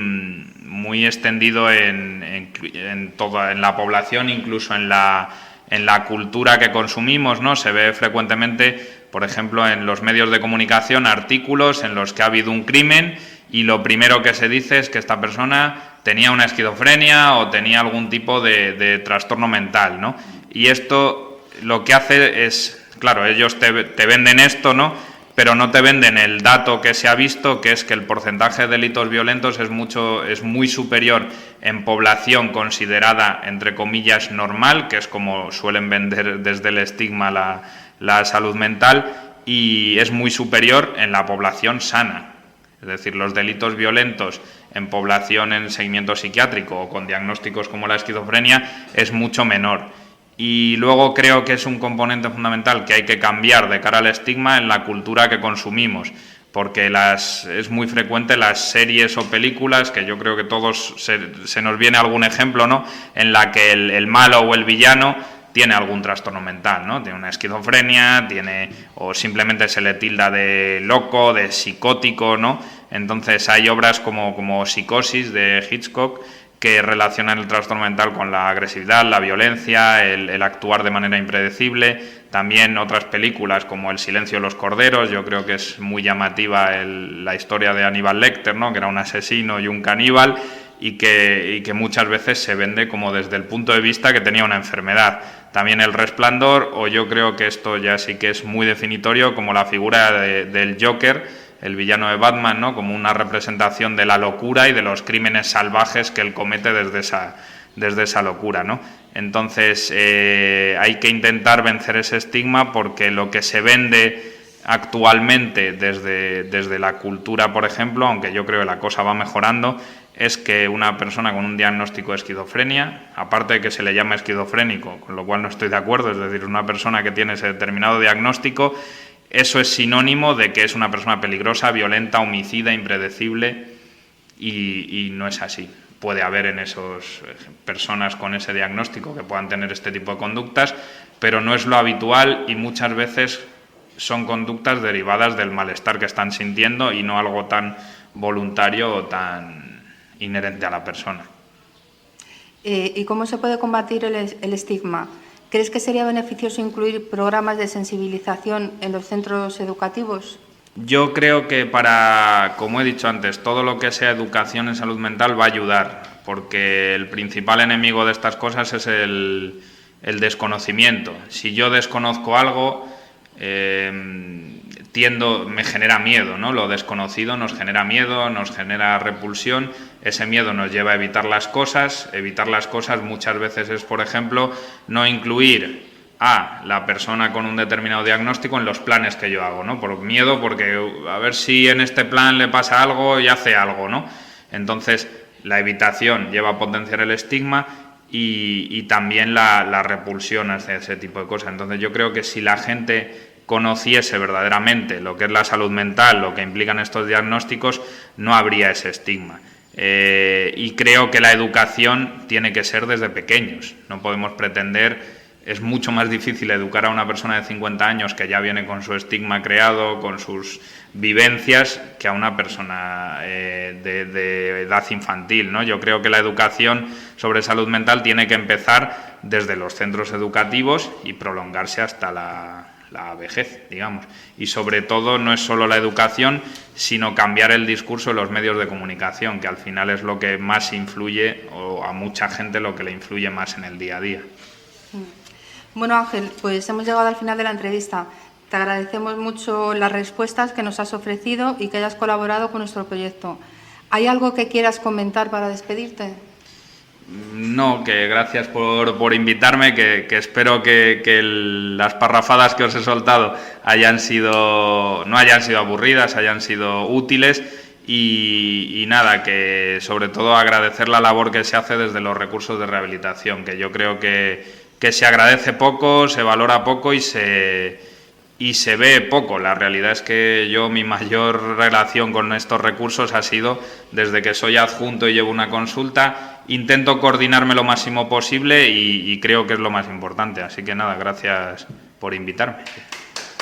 extendido en la población, incluso en la cultura que consumimos, ¿no? Se ve frecuentemente, por ejemplo, en los medios de comunicación, artículos en los que ha habido un crimen y lo primero que se dice es que esta persona tenía una esquizofrenia o tenía algún tipo de trastorno mental, ¿no? Y esto lo que hace es, claro, ellos te venden esto, ¿no? Pero no te venden el dato que se ha visto, que es que el porcentaje de delitos violentos es muy superior en población considerada, entre comillas, normal, que es como suelen vender desde el estigma la salud mental, y es muy superior en la población sana. Es decir, los delitos violentos en población en seguimiento psiquiátrico o con diagnósticos como la esquizofrenia es mucho menor. Y luego creo que es un componente fundamental que hay que cambiar de cara al estigma en la cultura que consumimos, porque es muy frecuente las series o películas, que yo creo que todos se nos viene algún ejemplo, ¿no?, en la que el malo o el villano tiene algún trastorno mental, ¿no? Tiene una esquizofrenia, o simplemente se le tilda de loco, de psicótico, ¿no? Entonces hay obras como Psicosis de Hitchcock que relacionan el trastorno mental con la agresividad, la violencia, el actuar de manera impredecible. También otras películas como El silencio de los corderos, yo creo que es muy llamativa la historia de Hannibal Lecter, ¿no?, que era un asesino y un caníbal, y que muchas veces se vende como desde el punto de vista que tenía una enfermedad. También El Resplandor, o yo creo que esto ya sí que es muy definitorio, como la figura del Joker, el villano de Batman, ¿no?, como una representación de la locura y de los crímenes salvajes que él comete desde esa locura, ¿no? Entonces hay que intentar vencer ese estigma, porque lo que se vende actualmente desde la cultura, por ejemplo, aunque yo creo que la cosa va mejorando, es que una persona con un diagnóstico de esquizofrenia, aparte de que se le llama esquizofrénico, con lo cual no estoy de acuerdo, es decir, una persona que tiene ese determinado diagnóstico, eso es sinónimo de que es una persona peligrosa, violenta, homicida, impredecible, y no es así. Puede haber en esos personas con ese diagnóstico que puedan tener este tipo de conductas, pero no es lo habitual y muchas veces son conductas derivadas del malestar que están sintiendo y no algo tan voluntario o tan inherente a la persona.
¿Y cómo se puede combatir el estigma? ¿Crees que sería beneficioso incluir programas de sensibilización en los centros educativos?
Yo creo que como he dicho antes, todo lo que sea educación en salud mental va a ayudar, porque el principal enemigo de estas cosas es el desconocimiento. Si yo desconozco algo, me genera miedo, ¿no? Lo desconocido nos genera miedo, nos genera repulsión, ese miedo nos lleva a evitar las cosas muchas veces es, por ejemplo, no incluir a la persona con un determinado diagnóstico en los planes que yo hago, ¿no? Por miedo, porque a ver si en este plan le pasa algo y hace algo, ¿no? Entonces, la evitación lleva a potenciar el estigma y también la repulsión hacia ese tipo de cosas. Entonces, yo creo que si la gente conociese verdaderamente lo que es la salud mental, lo que implican estos diagnósticos, no habría ese estigma. Y creo que la educación tiene que ser desde pequeños. No podemos pretender, es mucho más difícil educar a una persona de 50 años que ya viene con su estigma creado, con sus vivencias, que a una persona de edad infantil, ¿no? Yo creo que la educación sobre salud mental tiene que empezar desde los centros educativos y prolongarse hasta la vejez, digamos. Y sobre todo no es solo la educación, sino cambiar el discurso de los medios de comunicación, que al final es lo que más influye, o a mucha gente lo que le influye más en el día a día.
Bueno, Ángel, pues hemos llegado al final de la entrevista. Te agradecemos mucho las respuestas que nos has ofrecido y que hayas colaborado con nuestro proyecto. ¿Hay algo que quieras comentar para despedirte?
No, que gracias por invitarme, que espero que las parrafadas que os he soltado no hayan sido aburridas, hayan sido útiles y nada, que sobre todo agradecer la labor que se hace desde los recursos de rehabilitación, que yo creo que se agradece poco, se valora poco y se ve poco. La realidad es que mi mayor relación con estos recursos ha sido desde que soy adjunto y llevo una consulta. Intento coordinarme lo máximo posible y creo que es lo más importante. Así que nada, gracias por invitarme.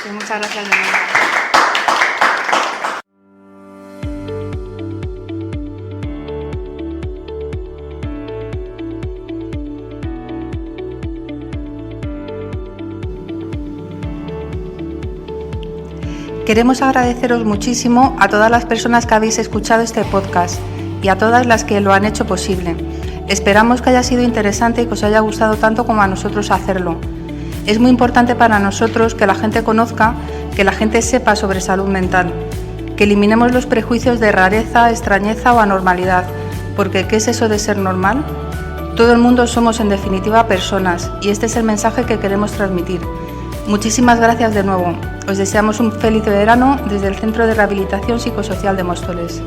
Sí, muchas gracias de nuevo. Queremos agradeceros muchísimo a todas las personas que habéis escuchado este podcast y a todas las que lo han hecho posible. Esperamos que haya sido interesante y que os haya gustado tanto como a nosotros hacerlo. Es muy importante para nosotros que la gente conozca, que la gente sepa sobre salud mental, que eliminemos los prejuicios de rareza, extrañeza o anormalidad, porque ¿qué es eso de ser normal? Todo el mundo somos en definitiva personas y este es el mensaje que queremos transmitir. Muchísimas gracias de nuevo. Os deseamos un feliz verano desde el Centro de Rehabilitación Psicosocial de Móstoles.